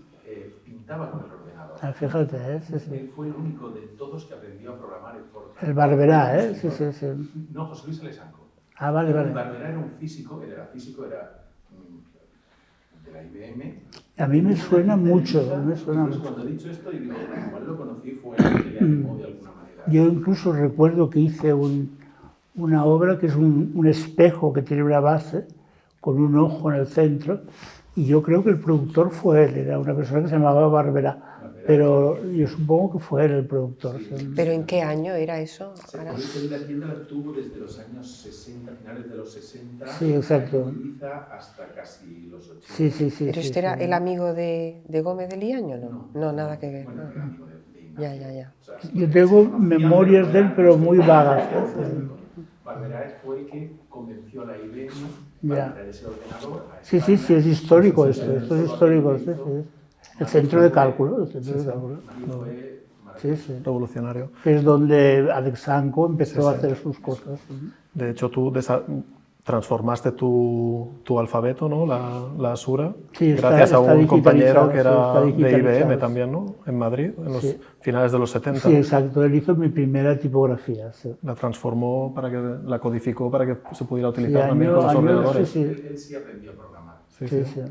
pintaba con el ordenador. Ah, fíjate, sí, sí. Él fue el único de todos que aprendió a programar en Fortran. El Barberá, ¿eh? Sí, sí, sí. No, José Luis Alessanco. Ah, vale, vale. Barberá era un físico, era de la IBM. A mí me suena mucho, me suena Entonces, mucho. cuando he dicho esto, digo, igual lo conocí, fue el que le animó de alguna manera. Yo incluso recuerdo que hice una obra que es un espejo que tiene una base con un ojo en el centro, y yo creo que el productor fue él, era una persona que se llamaba Barberá, pero yo supongo que fue él el productor. Sí. ¿Pero en qué año era eso? Se puede que la tienda la tuvo desde los años 60, finales de los 60, Sí, exacto. en Ibiza hasta casi los 80. Sí, sí, sí. ¿Pero sí, este era sí. el amigo de Gómez de Liaño? No, no, nada que ver. Bueno, era amigo de Ignacio. Ya. O sea, Yo tengo memorias de él, pero muy vagas. Barberá fue el que convenció a la IBM Ya. para traer ese ordenador a Sí, sí, sí, es histórico esto es histórico. Sí, sí. sí. El centro de cálculo, el centro de cálculo. Fue Sí, sí. Revolucionario. Que es donde Alexanco empezó a hacer sus cosas. De hecho, tú transformaste tu alfabeto, ¿no? La Asura, Sí, gracias a está un compañero digitalizado, que sí, era está de IBM digitalizado. también, ¿no? En Madrid, en los Sí. finales de los 70. Sí, exacto. Él hizo mi primera tipografía. Sí. La transformó la codificó para que se pudiera Sí, utilizar también con los sí, ordenadores. sí, él sí aprendió a programar. Sí, sí, sí. sí.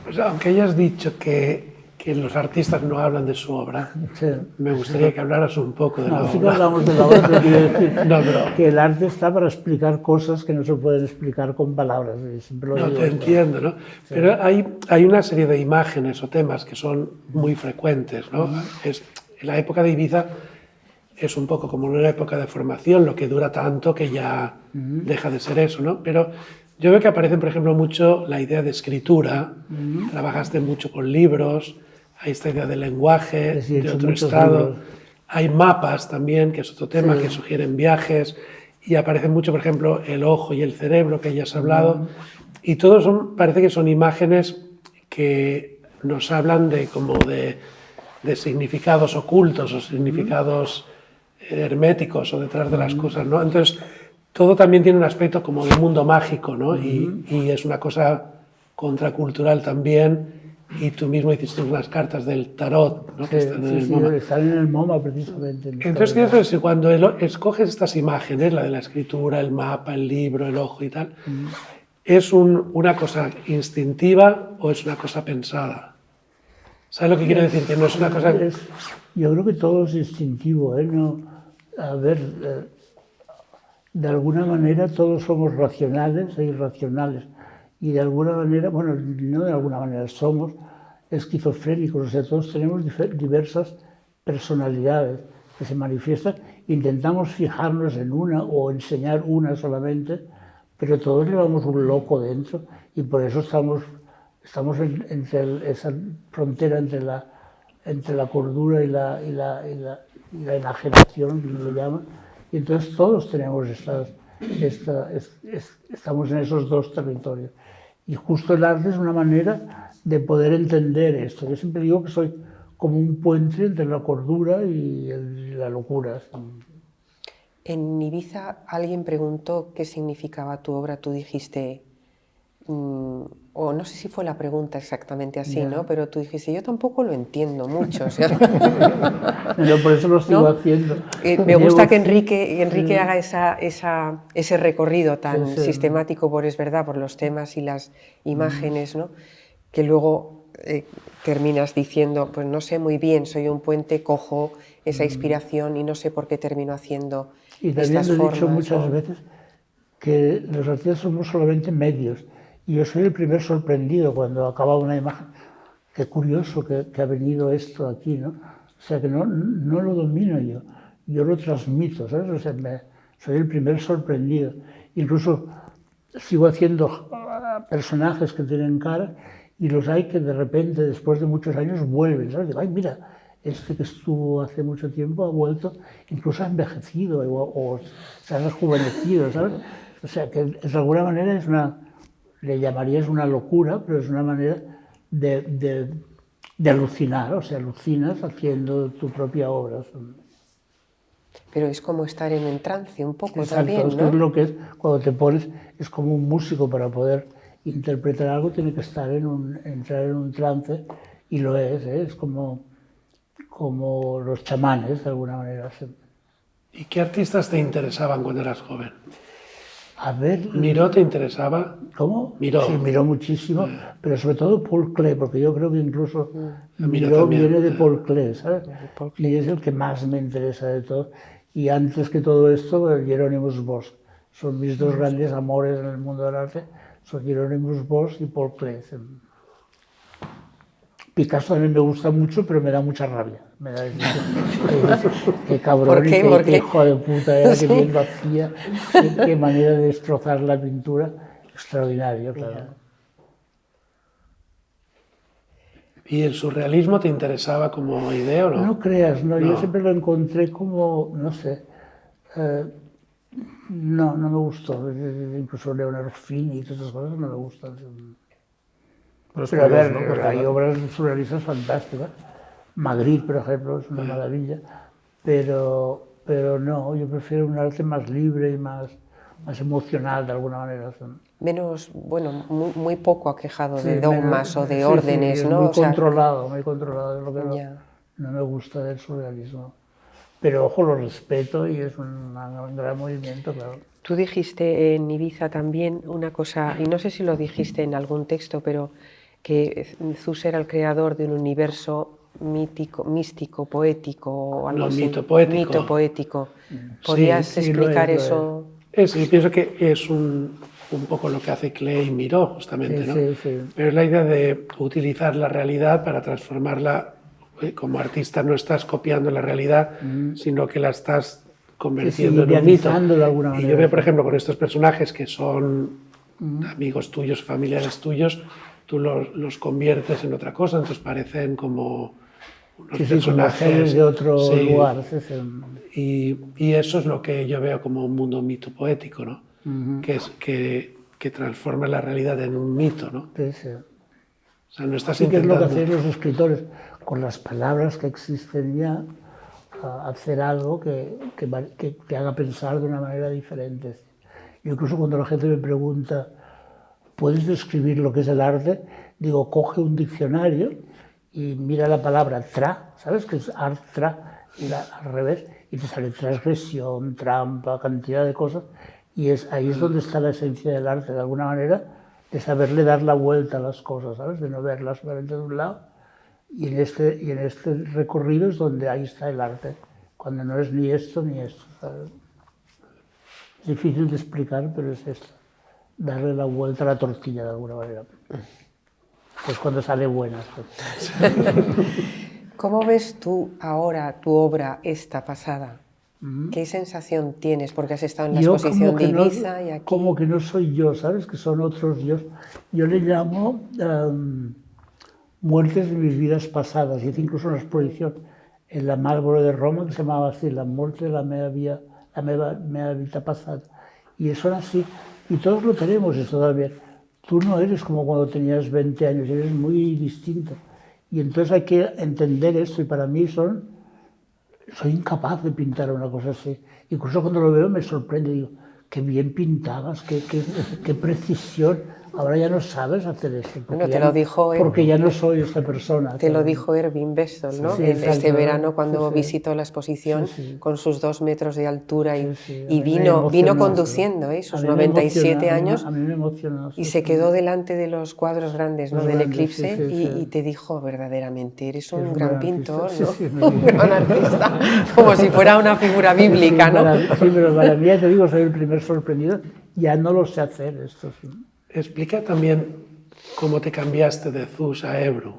Pues aunque hayas dicho que los artistas no hablan de su obra, Sí. me gustaría que hablaras un poco de la No, sí que obra. hablamos de la obra, pero quiero decir No, pero- que el arte está para explicar cosas que no se pueden explicar con palabras. Y siempre lo No, digo te esto. entiendo, ¿no? Pero hay una serie de imágenes o temas que son muy frecuentes, ¿no? La época de Ibiza es un poco como una época de formación, lo que dura tanto que ya deja de ser eso, ¿no? Pero yo veo que aparecen, por ejemplo, mucho la idea de escritura, trabajaste mucho con libros, hay esta idea del lenguaje, Sí, he de hecho otro muchos estado, libros. hay mapas también, que es otro tema, Sí. que sugieren viajes, y aparecen mucho, por ejemplo, el ojo y el cerebro, que ya has hablado, y todos parece que son imágenes que nos hablan de significados ocultos o significados herméticos o detrás de las cosas, ¿no? Entonces, todo también tiene un aspecto como de mundo mágico, ¿no? Y es una cosa contracultural también, y tú mismo hiciste unas cartas del tarot, ¿no? Que Sí, están en sí, el sí, MoMA. están en el MoMA precisamente. Entonces, quiero saber si cuando escoges estas imágenes, la de la escritura, el mapa, el libro, el ojo y tal, ¿es una cosa instintiva o es una cosa pensada? ¿Sabes lo que quiero decir? Que no es una cosa... Yo creo que todo es instintivo, ¿eh? No, a ver, de alguna manera todos somos racionales e irracionales. Y de alguna manera, bueno, no de alguna manera, somos esquizofrénicos, o sea, todos tenemos diversas personalidades que se manifiestan. Intentamos fijarnos en una o enseñar una solamente, pero todos llevamos un loco dentro y por eso estamos entre esa frontera entre la cordura y la enajenación, que lo llaman, y entonces todos tenemos estamos en esos dos territorios. Y justo el arte es una manera de poder entender esto. Yo siempre digo que soy como un puente entre la cordura y la locura. En Ibiza alguien preguntó qué significaba tu obra, tú dijiste, o no sé si fue la pregunta exactamente así, ¿no? Pero tú dijiste, yo tampoco lo entiendo mucho. O sea, Pero por eso lo sigo ¿no? haciendo. Me gusta que Enrique haga ese recorrido tan Sí. sistemático, es verdad, por los temas y las imágenes, ¿no? Que luego terminas diciendo, pues no sé muy bien, soy un puente, cojo esa inspiración y no sé por qué termino haciendo Y también estas lo he formas. dicho muchas ¿no? veces que los artistas somos solamente medios. Y yo soy el primer sorprendido cuando acaba una imagen. Qué curioso que ha venido esto aquí, ¿no? O sea, que no lo domino yo lo transmito, ¿sabes? O sea, soy el primer sorprendido. Incluso sigo haciendo personajes que tienen cara y los hay que de repente, después de muchos años, vuelven, ¿sabes? Digo, ay, mira, este que estuvo hace mucho tiempo ha vuelto, incluso ha envejecido o se ha rejuvenecido, ¿sabes? O sea, que de alguna manera le llamarías una locura, pero es una manera de de alucinar, o sea, alucinas haciendo tu propia obra. Pero es como estar en un trance un poco. Exacto, también, esto ¿no? es lo que es, cuando te pones, es como un músico para poder interpretar algo, tiene que estar entrar en un trance, y lo es como los chamanes, de alguna manera. ¿Y qué artistas te interesaban cuando eras joven? A ver... ¿Miró te interesaba? ¿Cómo? Miró. Sí, Miró muchísimo, pero sobre todo Paul Klee, porque yo creo que incluso Miró Miró también. viene de Paul Klee, ¿sabes? Paul Klee. Y es el que más me interesa de todo. Y antes que todo esto, Hieronymus Bosch. Son mis dos grandes amores en el mundo del arte, son Hieronymus Bosch y Paul Klee. Picasso también me gusta mucho, pero me da mucha rabia. Me da qué cabrón, ¿Por qué? y qué hijo de puta era, qué bien lo hacía, qué manera de destrozar la pintura. Extraordinario, claro. ¿Y el surrealismo te interesaba como idea o no? No creas, no, No. yo siempre lo encontré como, no sé, no me gustó. Incluso Leonardo Fini y todas esas cosas no me gustan. Pero es Pero a curiós, ver, ¿no? Porque hay obras surrealistas fantásticas. Magritte, por ejemplo, es una maravilla, pero no, yo prefiero un arte más libre y más emocional de alguna manera. Menos, bueno, muy poco aquejado Sí, de dogmas menos- o de sí, órdenes, sí, ¿no? muy O sea, controlado, es lo que ya. no me gusta del surrealismo. Pero ojo, lo respeto y es un gran movimiento, claro. Tú dijiste en Ibiza también una cosa, y no sé si lo dijiste en algún texto, pero que Zus era el creador de un universo mítico, místico, poético o algo No, así. mito poético. Mito poético. ¿Podrías Sí, lo explicar es, eso? Yo pienso que es un poco lo que hace Klee y Miró, justamente, Sí, ¿no? sí. Pero es la idea de utilizar la realidad para transformarla. Como artista no estás copiando la realidad, sino que la estás convirtiendo en un mito. idealizando de alguna Y manera. yo veo, por ejemplo, con estos personajes que son amigos tuyos, familiares tuyos, tú los conviertes en otra cosa, entonces parecen como unos Como personajes seres de otro sí. lugar. Y eso es lo que yo veo como un mundo mito poético, ¿no? Que transforma la realidad en un mito, ¿no? Sí, sí. O sea, no estás Sí, que es lo que intentando... hacen los escritores, con las palabras que existen ya, hacer algo que te haga pensar de una manera diferente. Yo incluso cuando la gente me pregunta, ¿puedes describir lo que es el arte? Digo, coge un diccionario y mira la palabra tra, ¿sabes? Que es art tra, al revés, y te sale transgresión, trampa, cantidad de cosas, y ahí es donde está la esencia del arte, de alguna manera, de saberle dar la vuelta a las cosas, ¿sabes? De no verlas solamente de un lado. Y en este recorrido es donde ahí está el arte, cuando no es ni esto ni esto, ¿sabes? Es difícil de explicar, pero es esto, darle la vuelta a la tortilla de alguna manera. Pues cuando sale buena. Pues. ¿Cómo ves tú ahora tu obra esta pasada? ¿Qué sensación tienes? Porque has estado en la exposición de Ibiza y aquí... Como que no soy yo, ¿sabes? Que son otros yo. Yo le llamo muertes de mis vidas pasadas. Hice incluso una exposición en la Marlborough de Roma que se llamaba así, La muerte de la meva vida pasada. Y son así. Y todos lo tenemos eso también. Tú no eres como cuando tenías 20 años, eres muy distinto. Y entonces hay que entender esto. Y para mí soy incapaz de pintar una cosa así. Incluso cuando lo veo me sorprende, digo, qué bien pintabas, qué precisión. Ahora ya no sabes hacer esto. Bueno, te lo dijo porque ya no soy esta persona. Te lo dijo Erving Bestol, ¿no? Sí, Este verano cuando sí. visitó la exposición con sus 2 metros de altura y vino conduciendo, sus 97 años a mí me emocionó, y se quedó delante de los cuadros grandes, ¿no? del eclipse sí. Y te dijo verdaderamente, eres un gran gran pintor, artista. ¿no? Un gran artista, como si fuera una figura bíblica, ¿no? Sí, pero para mí, te digo, soy el primer sorprendido, ya no lo sé hacer esto. Sí. Explica también cómo te cambiaste de Zus a Ebru.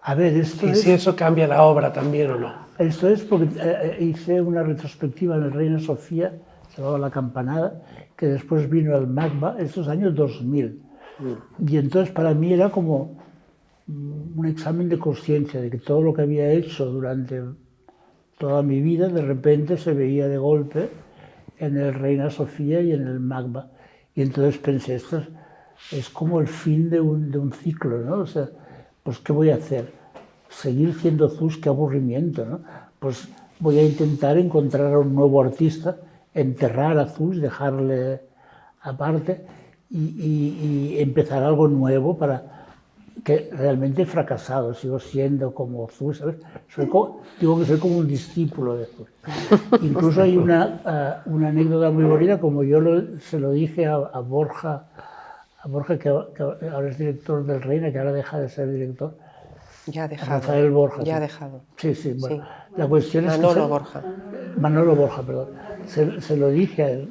A ver, esto y si eso cambia la obra también o no. Esto es porque hice una retrospectiva en el Reina Sofía, se llamaba La Campanada, que después vino al MACBA, estos años 2000. Y entonces para mí era como un examen de conciencia de que todo lo que había hecho durante toda mi vida de repente se veía de golpe en el Reina Sofía y en el MACBA. Y entonces pensé, esto es como el fin de un ciclo, ¿no? O sea, pues ¿qué voy a hacer? seguir siendo Zuz, qué aburrimiento, ¿no? Pues voy a intentar encontrar a un nuevo artista, enterrar a Zuz, dejarle aparte y empezar algo nuevo para que realmente he fracasado, sigo siendo como Zuz, ¿sabes? Digo que soy como un discípulo de Zuz. Incluso hay una anécdota muy bonita, como yo se lo dije a Borja, que ahora es director del Reina, que ahora deja de ser director. Ya ha dejado. Rafael Borja. Ya ha sí. dejado. Sí, bueno. Sí. La cuestión es Manolo Borja. Manolo Borja, perdón. Se lo dije a él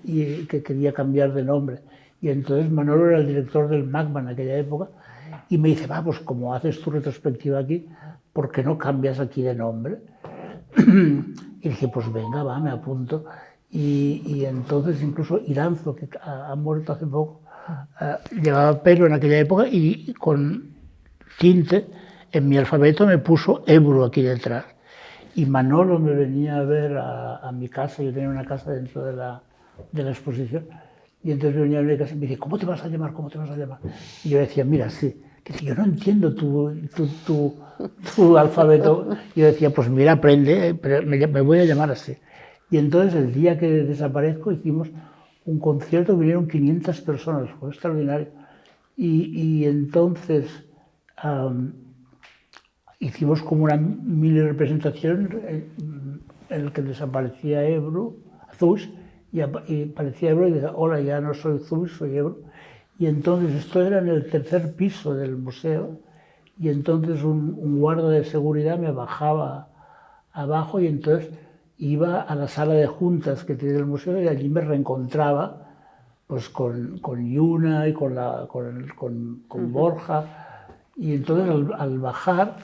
y que quería cambiar de nombre. Y entonces Manolo era el director del MACBA en aquella época y me dice, va, pues como haces tu retrospectiva aquí, ¿por qué no cambias aquí de nombre? Y dije, pues venga, va, me apunto. Y entonces incluso Iranzo, que ha muerto hace poco, llevaba pelo en aquella época y con tinte en mi alfabeto me puso Ebru aquí detrás. Y Manolo me venía a ver a mi casa, yo tenía una casa dentro de la exposición, y entonces me venía a ver a mi casa y me dice, ¿cómo te vas a llamar? ¿Cómo te vas a llamar? Y yo decía, mira, sí, que yo no entiendo tu alfabeto. Y yo decía, pues mira, aprende, pero me voy a llamar así. Y entonces el día que desaparezco hicimos un concierto, vinieron 500 personas, fue extraordinario. Y entonces hicimos como una mini representación en la que desaparecía Zuz, y aparecía Ebru y decía, hola, ya no soy Zuz, soy Ebru. Y entonces esto era en el tercer piso del museo, y entonces un guarda de seguridad me bajaba abajo y entonces iba a la sala de juntas que tiene el museo y allí me reencontraba pues con Yuna y con Borja. Y entonces al bajar,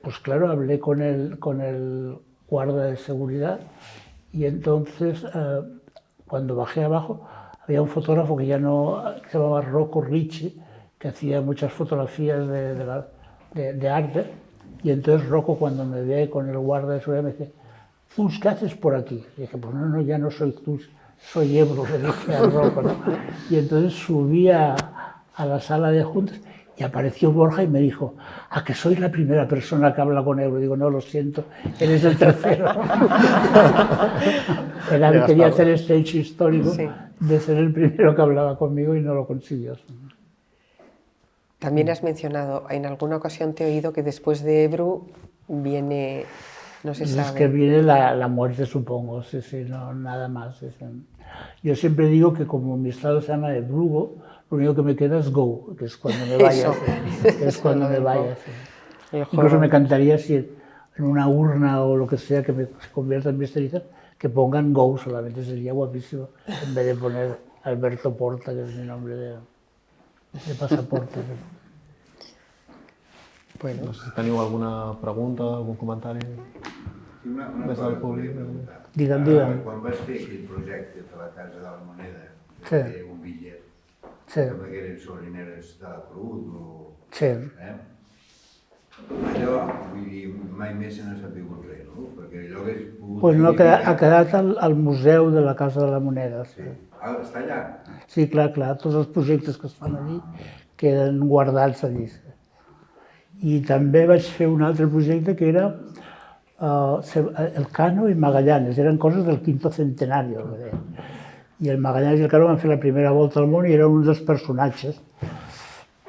pues claro, hablé con el guarda de seguridad y entonces cuando bajé abajo había un fotógrafo que ya no, que se llamaba Rocco Ricci, que hacía muchas fotografías de arte, y entonces Rocco cuando me ve con el guarda de seguridad me dice, Zuz, ¿qué haces por aquí? Y dije, pues no, ya no soy Zuz, soy Ebru, le dije a Rocco, ¿no? Y entonces subí a la sala de juntas y apareció Borja y me dijo, ¿a que soy la primera persona que habla con Ebru? Digo, no, lo siento, eres el tercero. Quería hacer este hecho histórico de ser el primero que hablaba conmigo y no lo consiguió. También has mencionado, en alguna ocasión te he oído que después de Ebru viene, no se sabe. Es que viene la muerte, supongo, sí, no, nada más. Yo siempre digo que como mi estado se llama Ebrugo, lo único que me queda es Go, que es cuando me vaya. Que es cuando me vaya. Incluso me encantaría si en una urna o lo que sea que se convierta en misteriza, que pongan Go solamente, sería guapísimo, en vez de poner Alberto Porta, que es mi nombre de pasaporte. Bueno. No sé si teniu alguna pregunta, algun comentari des del públic. Digue'm. Quan vas fer aquell projecte de la Casa de la Moneda, sí. Un bitllet, sí. que eren sobrineres de la Cruz, sí. Allò, vull dir, mai més se n'ha sabut res, no? Perquè allò hagués pogut... Pues no, ha quedat al Museu de la Casa de la Moneda. Sí. Ah, està allà? Sí, clar, tots els projectes que es fan allí queden guardats allí. I també vaig fer un altre projecte que era Elcano i Magallanes, eren coses del quinto centenario. I el Magallanes i Elcano van fer la primera volta al món i eren un dels personatges.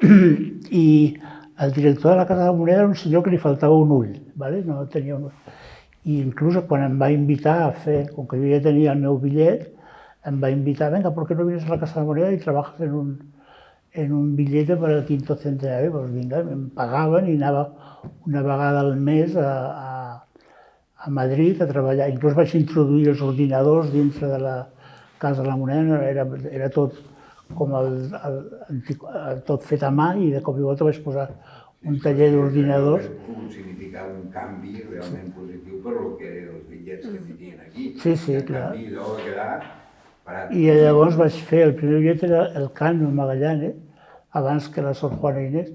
I el director de la Casa de la Moneda era un senyor que li faltava un ull, no tenia un ull. I inclús quan em va invitar a fer, com que jo ja tenia el meu bitllet, em va invitar, venga, ¿por qué no vienes a la Casa de la Moneda y trabajas en un billete para el quinto centenario? Pues vinga, em pagaven i anava una vegada al mes a Madrid a treballar. Inclús vaig introduir els ordinadors dintre de la Casa de la Moneda, era tot com tot fet a mà i de cop i volta vaig posar un taller d'ordinadors. Ha pogut significar un canvi realment positiu per el que eren els bitllets que emitien aquí. Sí, clar. I allò va quedar parat. I llavors vaig fer, el primer bitllet era Elcano Magallanes, abans que la Sor Juana Inés,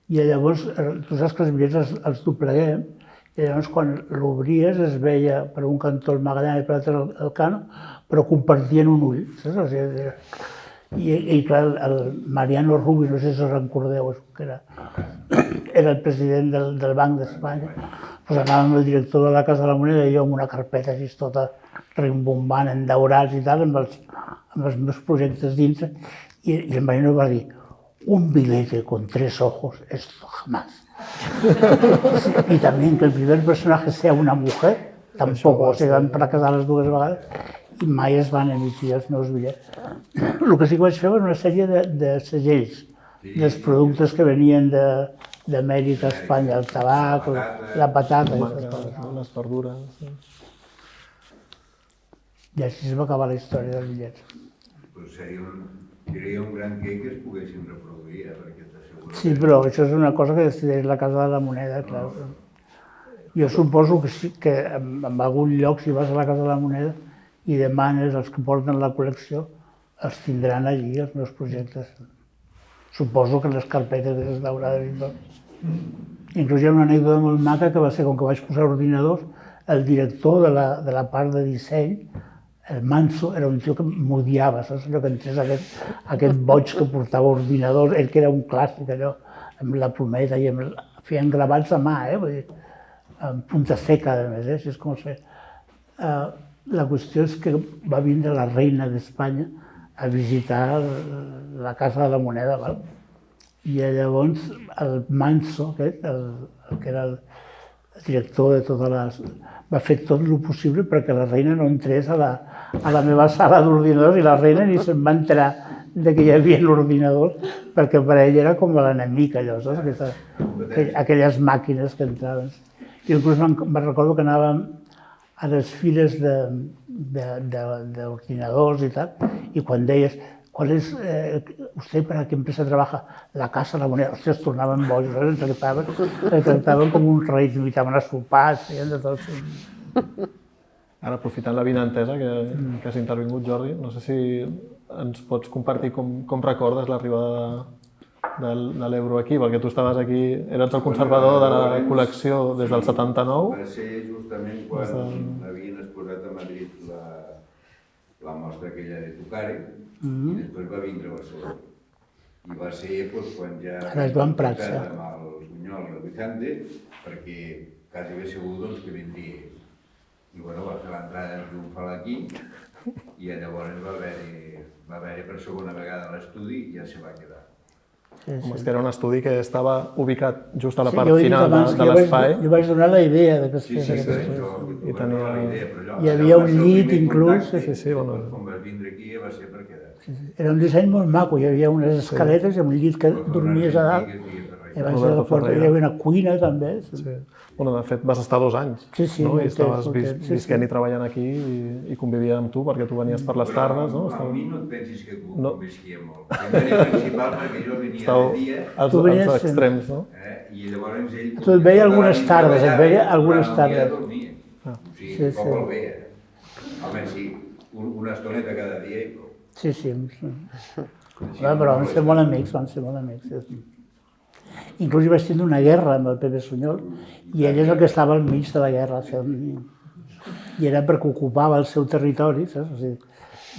i llavors, tu saps que els bitllets els dobleguem, i llavors quan l'obries es veia per un cantó el Magallanes i per l'altre Elcano, però compartien un ull, saps? I clar, el Mariano Rubio, no sé si us recordeu, que era el president del Banc d'Espanya, doncs anàvem amb el director de la Casa de la Moneda i jo amb una carpeta així tota rimbombant, endaurats i tal, amb els meus projectes dintre, i el marino va dir: un billete con 3 ojos, esto jamás. Y también que el primer personaje sea una mujer, tampoco, o sigui, van fracasar les dues vegades i mai es van emitir els meus bitllets. El que sí que vaig fer va una sèrie de segells dels productes que venien d'Amèrica, Espanya, el tabac, la patata i aquestes coses. Les verdures. I així es va acabar la història dels bitllets. Pues seria un gran què que es poguessin reproduir, perquè t'asseguro... Sí, però això és una cosa que decideix la Casa de la Moneda, clar. Jo suposo que sí, que en algun lloc, si vas a la Casa de la Moneda i demanes els que porten la col·lecció, els tindran allí, els meus projectes. Suposo que les carpetes de les daurades i tot. Inclús hi ha una anècdota molt maca que va ser, com que vaig posar ordinadors, el director de la part de disseny, el Manso, era un tio que m'odiava, saps? Allò que entrés aquest boig que portava ordinadors, ell que era un clàssic, allò, amb la plometa i feien gravats a mà, vull dir, amb punta seca, a més, així és com es feia. La qüestió és que va vindre la reina d'Espanya a visitar la Casa de la Moneda, val? I llavors el Manso, aquest, el que era el director de totes les... va fer tot el possible perquè la reina no entrés a la meva sala d'ordinadors i la reina ni se'n va enterar que hi havia l'ordinador perquè per ell era com l'enemic, allò, saps? Aquelles màquines que entraven. I inclús me'n recordo que anàvem a les files d'ordinadors i tal, i quan deies ¿cuál es usted para qué empresa trabaja? La Casa de la Moneda. Hòstia, es tornaven bojos, el tractaven com un rei, invitaven a sopar, feien de tot. Ara, aprofitant la vinentesa que has intervingut, Jordi, no sé si ens pots compartir com recordes l'arribada de l'euro aquí, perquè tu estaves aquí, eres el conservador de la col·lecció des del 79. Va ser justament quan havien exposat a Madrid la mostra aquella de Tucari, i després va vindre a Barcelona. I va ser quan ja es van praxar amb el Buñol i el Vicente, perquè quasi bé segur que vindria. I va fer l'entrada triomfal aquí, i llavors va haver-hi per segona vegada a l'estudi i ja se va quedar. És que era un estudi que estava ubicat just a la part final de l'espai. Jo vaig donar la idea que es fes aquest estudi. Hi havia un llit inclús. Quan vas vindre aquí va ser per quedar. Era un disseny molt maco, hi havia unes escaletes i un llit que dormies a dalt. Hi havia una cuina també. Bueno, de fet, vas estar 2 anys, no? I estaves visquent i treballant aquí i convivia amb tu, perquè tu venies per les tardes, no? A mi no et pensis que convisquia molt. El venia principal perquè jo venia de dia... als extrems, no? I llavors ell... Tu et veia algunes tardes, et veia algunes tardes. O sigui, com el veia. Home, sí, una estoneta cada dia i prou. Sí. Però vam ser molt amics, Inclús hi vaig tindre una guerra amb el Pepe Sunyol i ell és el que estava al mig de la guerra. I era perquè ocupava el seu territori, saps? O sigui,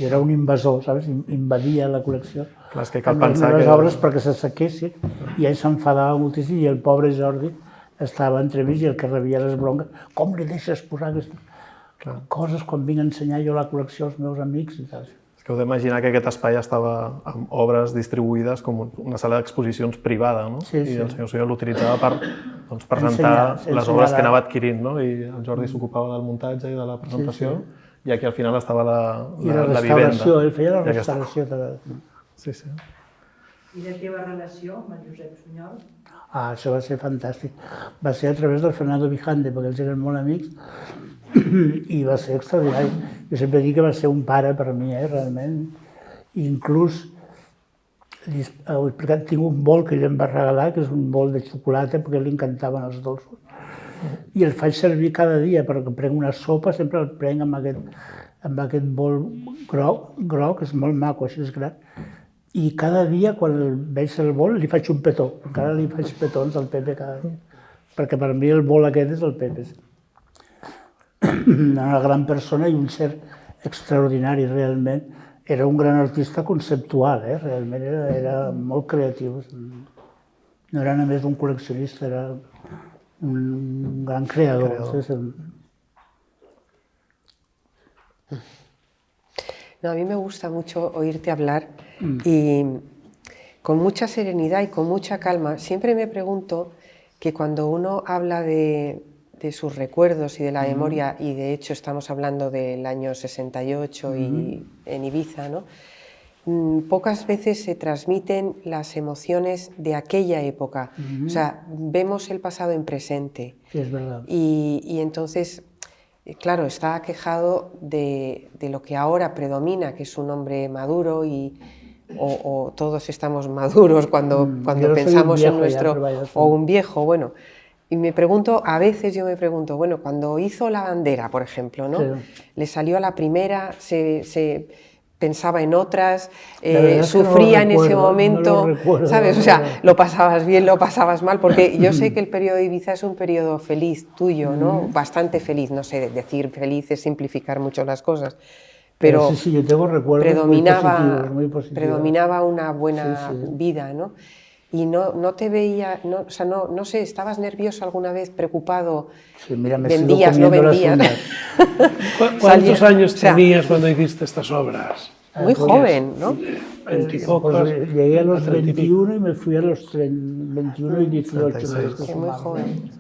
i era un invasor, saps? Invadia la col·lecció amb les meves obres perquè s'assequessin i ell s'enfadava moltíssim i el pobre Jordi estava entremig i el que rebia les bronques. Com li deixes posar aquestes coses quan vinc a ensenyar jo la col·lecció als meus amics i tal. És que heu d'imaginar que aquest espai estava amb obres distribuïdes com una sala d'exposicions privada, no? I el senyor Sunyol l'utilitzava per presentar les obres que anava adquirint, no? I el Jordi s'ocupava del muntatge i de la presentació i aquí al final estava la vivenda. Ell feia la restauració. Sí. I la teva relació amb el Josep Sunyol? Això va ser fantàstic. Va ser a través del Fernando Vijande, perquè ells eren molt amics, i va ser extraordinari. Jo sempre dic que va ser un pare per mi, realment. Inclús, tinc un bol que ell em va regalar, que és un bol de xocolata, perquè li encantaven els dolços. I el faig servir cada dia, perquè prenc una sopa, sempre el prenc amb aquest bol groc, és molt maco, així és gran. I cada dia, quan veig el bol, li faig un petó. Encara li faig petons al Pepe cada dia. Perquè per mi el bol aquest és el Pepe. Una gran persona i un ser extraordinari, realment. Era un gran artista conceptual, realment era molt creatiu. No era només un col·leccionista, era un gran creador. No, a mí me gusta mucho oírte hablar y con mucha serenidad y con mucha calma. Siempre me pregunto que cuando uno habla de sus recuerdos y de la memoria, y de hecho estamos hablando del año 68 y en Ibiza, ¿no? Pocas veces se transmiten las emociones de aquella época. O sea, vemos el pasado en presente. Sí, es verdad. Y entonces, claro, está aquejado de lo que ahora predomina, que es un hombre maduro o todos estamos maduros cuando pensamos en nuestro... o un viejo, bueno. Y me pregunto, a veces yo me pregunto, bueno, cuando hizo La bandera, por ejemplo, ¿no? Sí. Le salió a la primera, se pensaba en otras, sufría en ese momento, ¿sabes? O sea, lo pasabas bien, lo pasabas mal, porque yo sé que el periodo de Ibiza es un periodo feliz tuyo, ¿no? Bastante feliz, no sé, decir feliz es simplificar mucho las cosas, pero sí, yo tengo recuerdos muy positivos. Predominaba una buena vida, ¿no? Y no te veía, o sea, no sé, ¿estabas nervioso alguna vez, preocupado? Sí, mira, ¿Vendías, no vendías? ¿Cuántos años tenías cuando hiciste estas obras? Muy joven, ¿no? 20 y pocos. Llegué a los 21 y me fui a los 21 y 18. Sí, muy joven.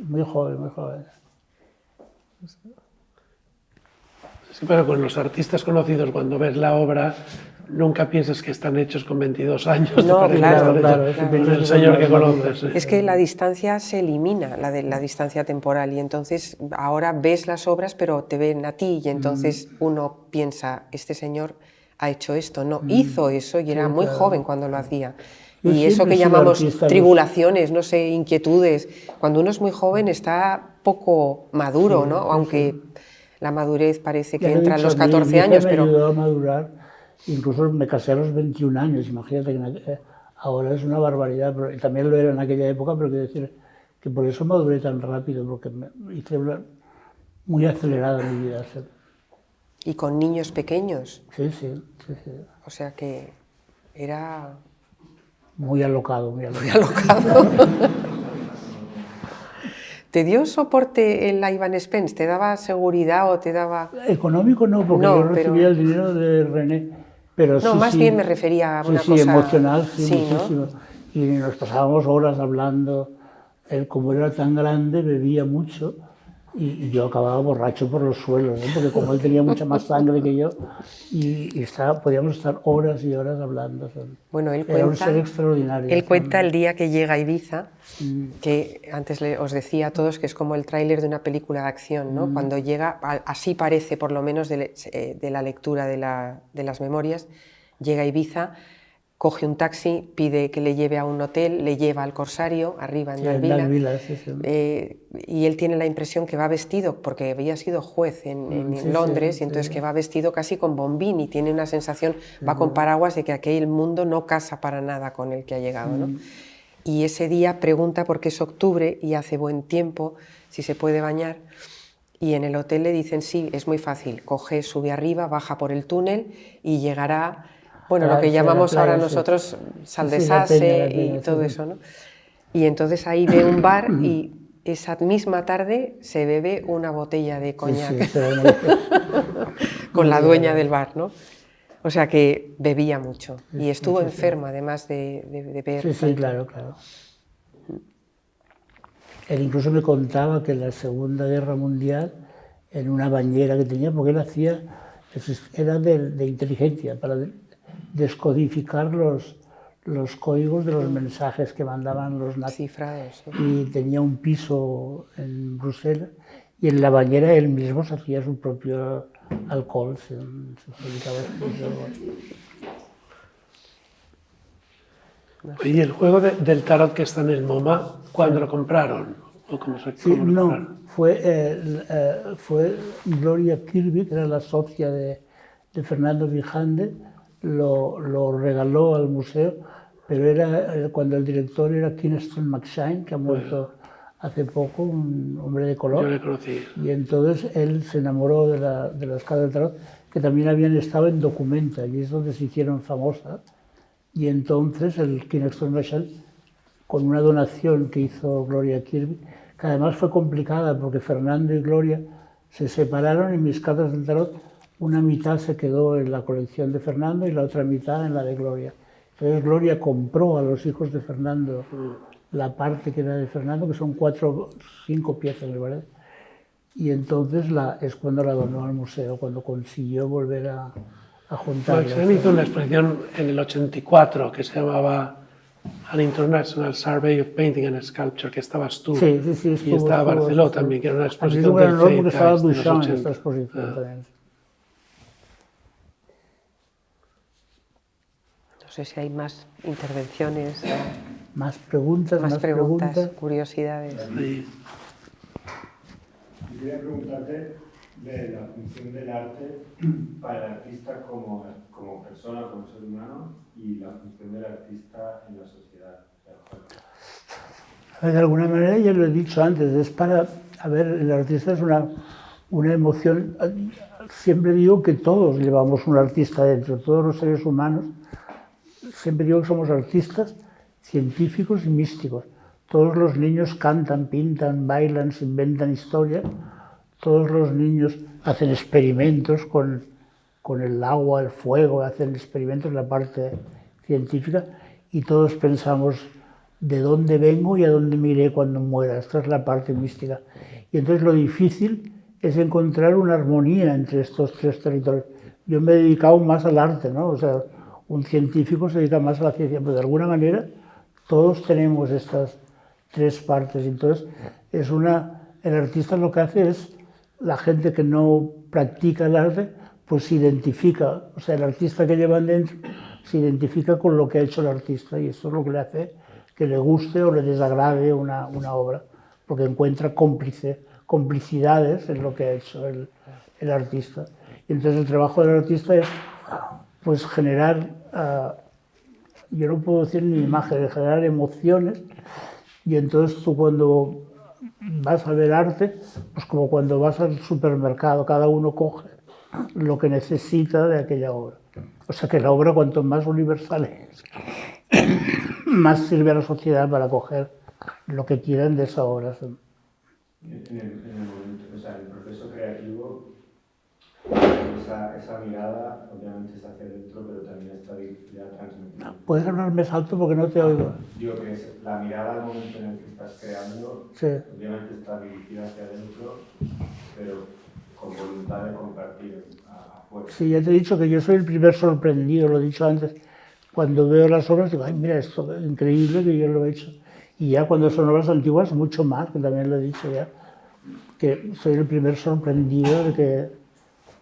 Muy joven, muy joven. Sí, pero con los artistas conocidos, cuando ves la obra, nunca piensas que están hechos con 22 años. No, claro. El señor que conoces. Es que la distancia se elimina, la distancia temporal, y entonces ahora ves las obras, pero te ven a ti, y entonces uno piensa, este señor ha hecho esto, no, hizo eso y era muy joven cuando lo hacía. Y eso que llamamos tribulaciones, no sé, inquietudes, cuando uno es muy joven está poco maduro, ¿no? Aunque la madurez parece que entra a los 14 años, pero... Me ayudó a madurar, incluso me casé a los 21 años, imagínate que ahora es una barbaridad, pero también lo era en aquella época, pero quiero decir que por eso maduré tan rápido, porque me hice muy acelerada mi vida. ¿Y con niños pequeños? Sí. O sea que era... Muy alocado, muy ¿Te dio soporte en la Ivan Spence? ¿Te daba seguridad o te daba...? Económico no, porque yo recibía el dinero de René, pero no, más bien me refería a una cosa... emocional, muchísimo. ¿No? Y nos pasábamos horas hablando. Él, como era tan grande, bebía mucho y yo acababa borracho por los suelos, ¿no? Porque como él tenía mucha más sangre que yo, podíamos estar horas y horas hablando. Bueno, él era un ser extraordinario. Él cuenta el día que llega a Ibiza, que antes os decía a todos que es como el tráiler de una película de acción, ¿no? Cuando llega, así parece por lo menos de la lectura de las memorias, llega a Ibiza, coge un taxi, pide que le lleve a un hotel, le lleva al Corsario, arriba en Dalvila, y él tiene la impresión que va vestido, porque había sido juez en Londres, y entonces que va vestido casi con bombín, y tiene una sensación, va con paraguas, de que aquel mundo no casa para nada con el que ha llegado, ¿no? Y ese día pregunta, porque es octubre y hace buen tiempo, si se puede bañar, y en el hotel le dicen, sí, es muy fácil, coge, sube arriba, baja por el túnel y llegará... Bueno, lo que llamamos ahora nosotros Sal de Sase y todo eso, ¿no? Y entonces ahí ve un bar y esa misma tarde se bebe una botella de coñac con la dueña del bar, ¿no? O sea que bebía mucho y estuvo enfermo además de beber. Sí, claro. Él incluso me contaba que en la Segunda Guerra Mundial, en una bañera que tenía, porque él era de inteligencia, para descodificar los códigos de los mensajes que mandaban los nazis. Cifrados, sí. Y tenía un piso en Bruselas y en la bañera él mismo se hacía su propio alcohol, se fabricaba su propio alcohol. ¿Y el juego del tarot que está en el MoMA, cuándo lo compraron? ¿O cómo lo compraron? Fue Gloria Kirby, que era la socia de Fernando Vijande, lo regaló al museo, pero era cuando el director era Kingston McShane, que ha muerto hace poco, un hombre de color. Yo le conocí. Y entonces él se enamoró de las cartas del tarot, que también habían estado en Documenta, y es donde se hicieron famosas. Y entonces el Kingston McShane con una donación que hizo Gloria Kirby, que además fue complicada porque Fernando y Gloria se separaron y mis cartas del tarot, una mitad se quedó en la colección de Fernando y la otra mitad en la de Gloria. Entonces Gloria compró a los hijos de Fernando la parte que era de Fernando, que son 5 piezas, me parece. Y entonces es cuando la donó al museo, cuando consiguió volver a juntarla. Bueno, hizo una exposición en el 84 que se llamaba An International Survey of Painting and Sculpture, que estabas tú. Sí, y estaba Barceló también, que era una exposición del del porque estaba Zeitgeist de los Duchamp en 80. esta exposición también. No sé si hay más intervenciones, Más preguntas, más preguntas, curiosidades. Sí. Quería preguntarte de la función del arte para el artista como persona, como ser humano, y la función del artista en la sociedad. De alguna manera, ya lo he dicho antes, es para... A ver, el artista es una emoción... Siempre digo que todos llevamos un artista dentro, todos los seres humanos. Siempre digo que somos artistas, científicos y místicos. Todos los niños cantan, pintan, bailan, se inventan historias. Todos los niños hacen experimentos con el agua, el fuego, hacen experimentos en la parte científica y todos pensamos de dónde vengo y a dónde me iré cuando muera. Esta es la parte mística. Y entonces lo difícil es encontrar una armonía entre estos 3 territorios. Yo me he dedicado más al arte, ¿no? O sea, un científico se dedica más a la ciencia, pero de alguna manera todos tenemos estas 3 partes. Entonces, el artista lo que hace es, la gente que no practica el arte, pues se identifica, o sea, el artista que llevan dentro se identifica con lo que ha hecho el artista y eso es lo que le hace que le guste o le desagrade una obra, porque encuentra complicidades en lo que ha hecho el artista. Y entonces el trabajo del artista es pues generar, yo no puedo decir ni imágenes, generar emociones, y entonces tú cuando vas a ver arte, pues como cuando vas al supermercado, cada uno coge lo que necesita de aquella obra. O sea que la obra cuanto más universal es, más sirve a la sociedad para coger lo que quieran de esa obra. En el momento, o sea, en el proceso creativo, esa mirada obviamente está hacia adentro, pero también está dirigida a transmitir. ¿Puedes hablar más alto porque no te oigo? Digo que es la mirada al momento en el que estás creando, Sí. obviamente está dirigida hacia adentro, pero con voluntad de compartir afuera. Sí, ya te he dicho que yo soy el primer sorprendido, lo he dicho antes. Cuando veo las obras digo, ay, mira, esto es increíble que yo lo he hecho. Y ya cuando son obras antiguas, mucho más, que también lo he dicho ya, que soy el primer sorprendido de que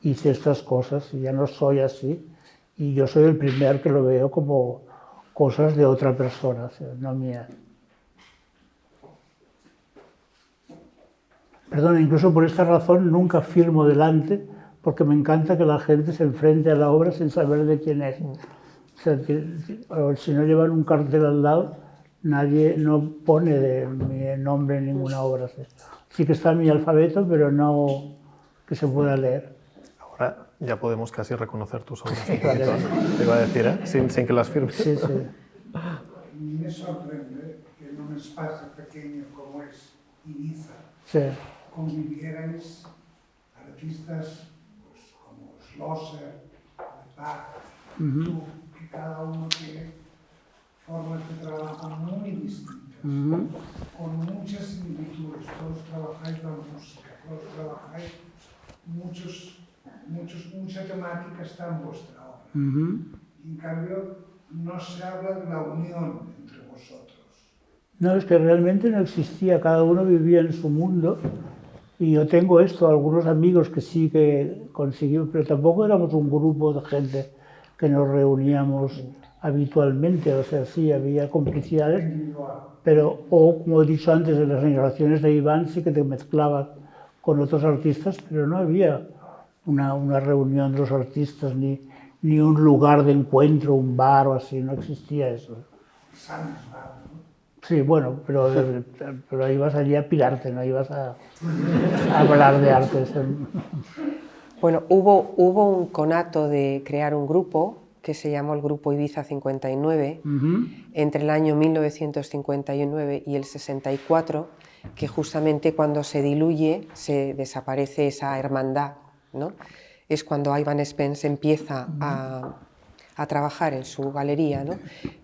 hice estas cosas y ya no soy así. Y yo soy el primer que lo veo como cosas de otra persona, o sea, no mías. Perdón, incluso por esta razón nunca firmo delante, porque me encanta que la gente se enfrente a la obra sin saber de quién es. O sea, si no llevan un cartel al lado, nadie no pone mi nombre en ninguna obra. Sí que está mi alfabeto, pero no que se pueda leer. Ahora ya podemos casi reconocer tus obras. Te iba a decir, ¿eh? Sin que las firmes. Sí, sí. Me sorprende que en un espacio pequeño como es Ibiza Sí. convivierais artistas pues, como Schlosser, Bach, tú, que cada uno tiene formas de trabajo muy distintas, con muchas similitudes. Todos trabajáis la música, todos trabajáis mucha temática está en vuestra obra. Y en cambio, no se habla de la unión entre vosotros. No, es que realmente no existía, cada uno vivía en su mundo. Y yo tengo algunos amigos que sí que conseguimos, pero tampoco éramos un grupo de gente que nos reuníamos habitualmente, o sea, sí, había complicidades, pero, o como he dicho antes, en las generaciones de Iván sí que te mezclabas con otros artistas, pero no había una reunión de los artistas, ni un lugar de encuentro, un bar o así, no existía eso. Sí, bueno, pero ibas allí a pirarte, no ibas a hablar de arte. Bueno, hubo un conato de crear un grupo que se llamó el Grupo Ibiza 59, entre el año 1959 y el 64, que justamente cuando se diluye, se desaparece esa hermandad, ¿no? Es cuando Ivan Spence empieza a trabajar en su galería, ¿no?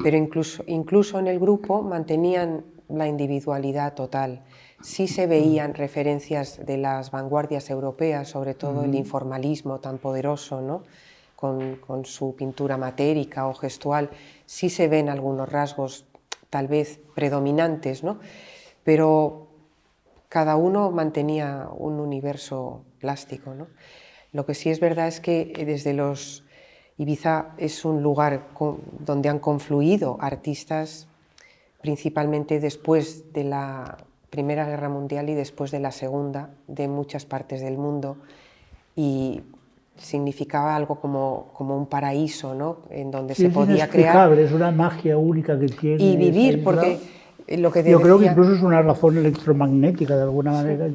Pero incluso en el grupo mantenían la individualidad total. Sí se veían referencias de las vanguardias europeas, sobre todo el informalismo tan poderoso, ¿no? Con su pintura matérica o gestual, sí se ven algunos rasgos tal vez predominantes, ¿no? Pero cada uno mantenía un universo plástico, ¿no? Lo que sí es verdad es que desde los Ibiza es un lugar donde han confluido artistas principalmente después de la Primera Guerra Mundial y después de la Segunda, de muchas partes del mundo, y significaba algo como un paraíso, ¿no? En donde se podía crear. Es una magia única que tiene. Y vivir, porque lo que te Yo creo que decía, incluso es una razón electromagnética, de alguna manera.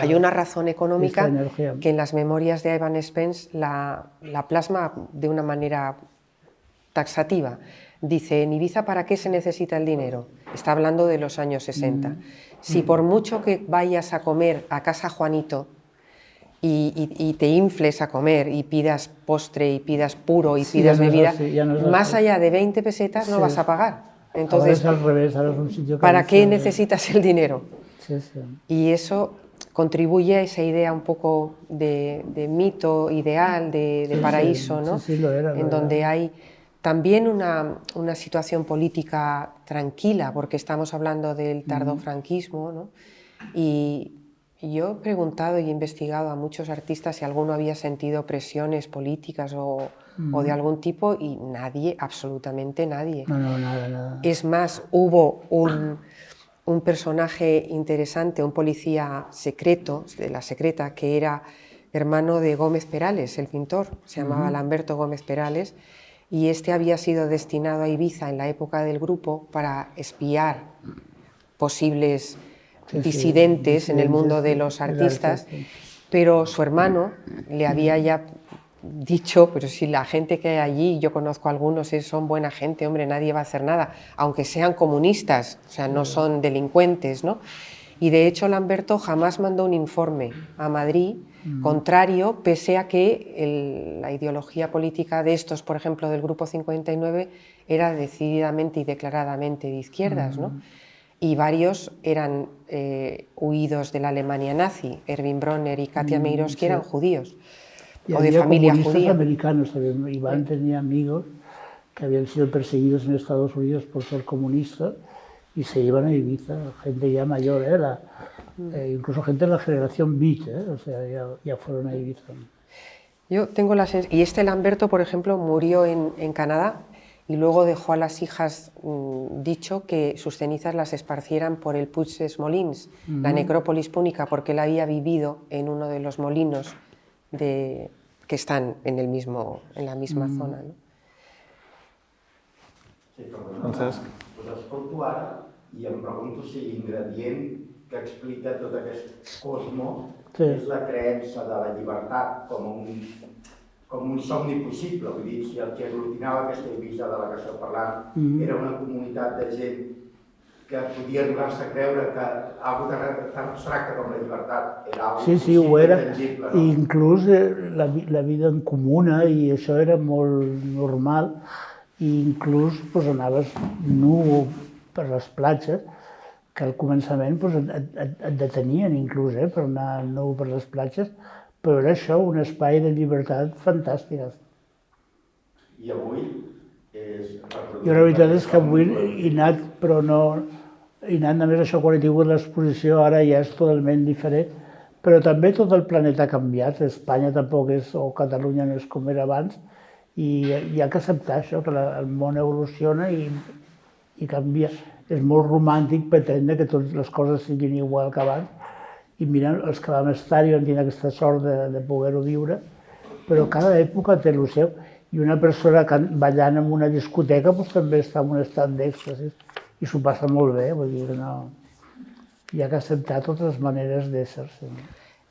hay una razón económica que en las memorias de Ivan Spence la plasma de una manera taxativa. Dice, en Ibiza, ¿para qué se necesita el dinero? Está hablando de los años 60. Si por mucho que vayas a comer a casa Juanito y te infles a comer y pidas postre y pidas puro y pidas bebida, más allá de 20 pesetas no vas a pagar. Entonces, ahora es al revés, ahora es un sitio ¿para qué necesitas el dinero? Sí. Y eso contribuye a esa idea un poco de mito ideal, de paraíso, ¿no? Lo era, en donde hay también una situación política tranquila, porque estamos hablando del tardofranquismo, ¿no? Y yo he preguntado y he investigado a muchos artistas si alguno había sentido presiones políticas o de algún tipo, y nadie, absolutamente nadie. No, nada. Es más, hubo un personaje interesante, un policía secreto, de la secreta, que era hermano de Gómez Perales, el pintor, se llamaba Lamberto Gómez Perales, y este había sido destinado a Ibiza en la época del grupo para espiar posibles disidentes en el mundo de los artistas, pero su hermano le había ya dicho, pero si la gente que hay allí, yo conozco a algunos, son buena gente, hombre, nadie va a hacer nada, aunque sean comunistas, o sea, no son delincuentes, ¿no? Y de hecho Lamberto jamás mandó un informe a Madrid contrario, pese a que la ideología política de estos, por ejemplo, del Grupo 59, era decididamente y declaradamente de izquierdas, ¿no? Y varios eran huidos de la Alemania nazi, Erwin Bronner y Katia Meiros, que eran judíos, o de familia judía. Americanos también. Iván tenía amigos que habían sido perseguidos en Estados Unidos por ser comunistas y se iban a Ibiza, gente ya mayor, incluso gente de la generación beat, o sea, ya fueron a Ibiza. Yo tengo la sensación, y este Lamberto, por ejemplo, murió en Canadá y luego dejó a las hijas dicho que sus cenizas las esparcieran por el Puig des Molins, la necrópolis púnica, porque él había vivido en uno de los molinos que están en la misma zona, ¿no? Sí, Francesc. Us escolto ara i em pregunto si l'ingredient que explica tot aquest cosmos és la creença de la llibertat com un somni possible. Vull dir, si el que aglutinava aquesta Ibiza de la que esteu parlant era una comunitat de gent que podia arribar-se a creure que algo tan abstracte com la llibertat era algo possible, ho era. Tangible, no? I inclús la vida en comuna, i això era molt normal, i inclús anaves nu per les platges, que al començament et detenien inclús per anar nu per les platges, però era això, un espai de llibertat fantàstic. I avui Jo la veritat és que avui he anat, però no... He anat només això quan he tingut l'exposició, ara ja és totalment diferent, però també tot el planeta ha canviat, Espanya tampoc és, o Catalunya no és com era abans, i hi ha que acceptar això, que el món evoluciona i canvia. És molt romàntic pretendre que totes les coses siguin igual que abans, i mira, els que vam estar-hi vam tenir aquesta sort de poder-ho viure, però cada època té el seu, i una persona ballant en una discoteca també està en un estat d'èxtasis i s'ho passa molt bé, vull dir que no... Hi ha que aceptar totes les maneres de ser.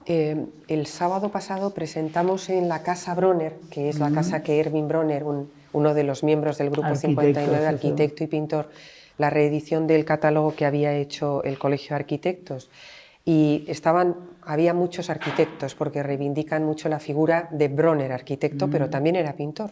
El sábado pasado presentamos en la Casa Bronner, que es la casa que Erwin Bronner, un uno de los miembros del Grupo 59, arquitecto y pintor, la reedición del catálogo que había hecho el Colegio de Arquitectos. Y había muchos arquitectos, porque reivindican mucho la figura de Bronner, arquitecto, pero también era pintor.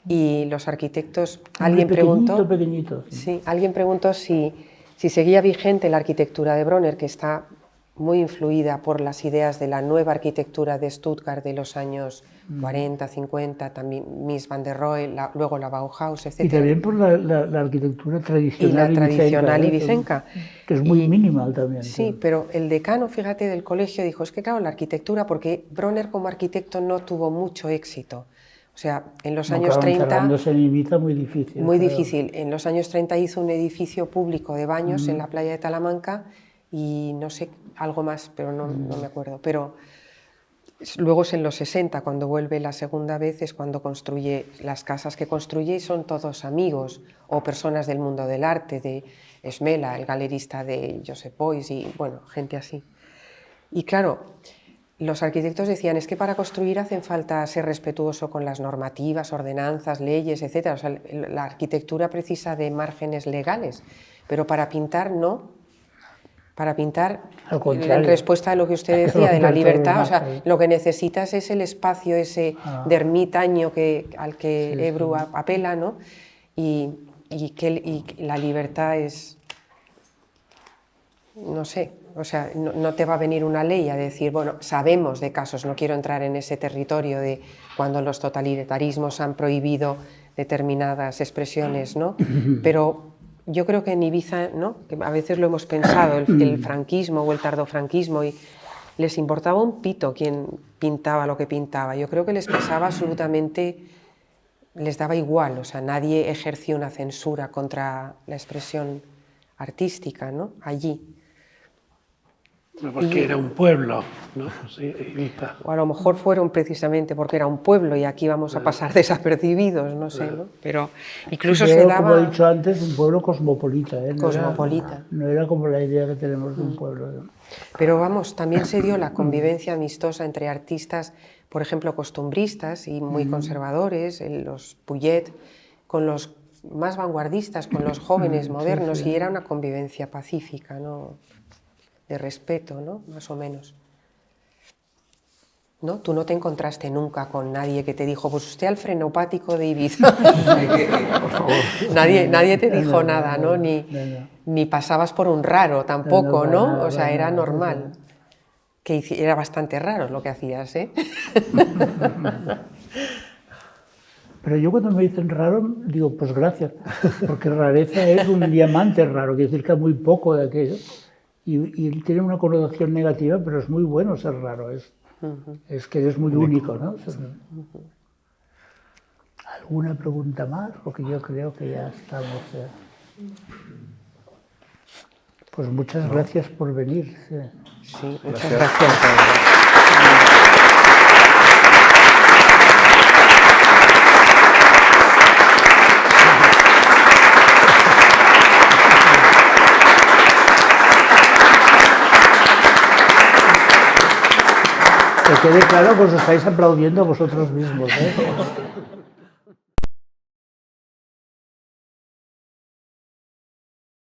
Y los arquitectos, alguien preguntó si seguía vigente la arquitectura de Bronner, que está muy influida por las ideas de la nueva arquitectura de Stuttgart de los años 40, 50, también Mies van der Rohe, luego la Bauhaus, etc. Y también por la arquitectura tradicional ibicenca, que es muy minimal también. Sí, pero el decano, fíjate, del colegio dijo, es que claro, la arquitectura, porque Bronner como arquitecto no tuvo mucho éxito. O sea, en los años 30... en Ibiza muy difícil. Muy difícil. En los años 30 hizo un edificio público de baños en la playa de Talamanca y no sé, algo más, pero no me acuerdo. Pero luego es en los 60, cuando vuelve la segunda vez, es cuando construye las casas que construye y son todos amigos o personas del mundo del arte, de Esmela, el galerista de Josep Beuys y, bueno, gente así. Y claro, los arquitectos decían, es que para construir hacen falta ser respetuoso con las normativas, ordenanzas, leyes, etc. O sea, la arquitectura precisa de márgenes legales, pero para pintar no. Para pintar, en respuesta a lo que usted decía de la libertad, o sea, lo que necesitas es el espacio ese de ermitaño al que Ebru apela, ¿no? Y la libertad es, no sé, o sea, no te va a venir una ley a decir, bueno, sabemos de casos, no quiero entrar en ese territorio de cuando los totalitarismos han prohibido determinadas expresiones, ¿no? Pero yo creo que en Ibiza, ¿no? Que a veces lo hemos pensado, el franquismo o el tardofranquismo, y les importaba un pito quien pintaba lo que pintaba. Yo creo que les pasaba absolutamente, les daba igual, o sea, nadie ejerció una censura contra la expresión artística, ¿no? Allí. Porque era un pueblo, ¿no? Sí, Ibiza. O a lo mejor fueron precisamente porque era un pueblo y aquí vamos a pasar desapercibidos, no sé, ¿no? Pero incluso se daba... Como he dicho antes, un pueblo cosmopolita, ¿eh? Cosmopolita. No era como la idea que tenemos de un pueblo, ¿no? Pero vamos, también se dio la convivencia amistosa entre artistas, por ejemplo, costumbristas y muy conservadores, los Puget, con los más vanguardistas, con los jóvenes modernos, y era una convivencia pacífica, ¿no? De respeto, ¿no? Más o menos. ¿No? Tú no te encontraste nunca con nadie que te dijo, pues usted al frenopático de Ibiza. Por favor. Nadie te dijo nada, ¿no? Ni pasabas por un raro tampoco, ¿no? O sea, era normal. Que era bastante raro lo que hacías, ¿eh? Pero yo cuando me dicen raro, digo, pues gracias, porque rareza es un diamante raro, quiere decir que hay muy poco de aquello. Y tiene una connotación negativa, pero es muy bueno ser raro, es que eres muy único, ¿no? ¿Alguna pregunta más? Porque yo creo que ya estamos... Pues muchas gracias por venir. Sí, muchas gracias. Que quede claro que os estáis aplaudiendo a vosotros mismos, ¿eh?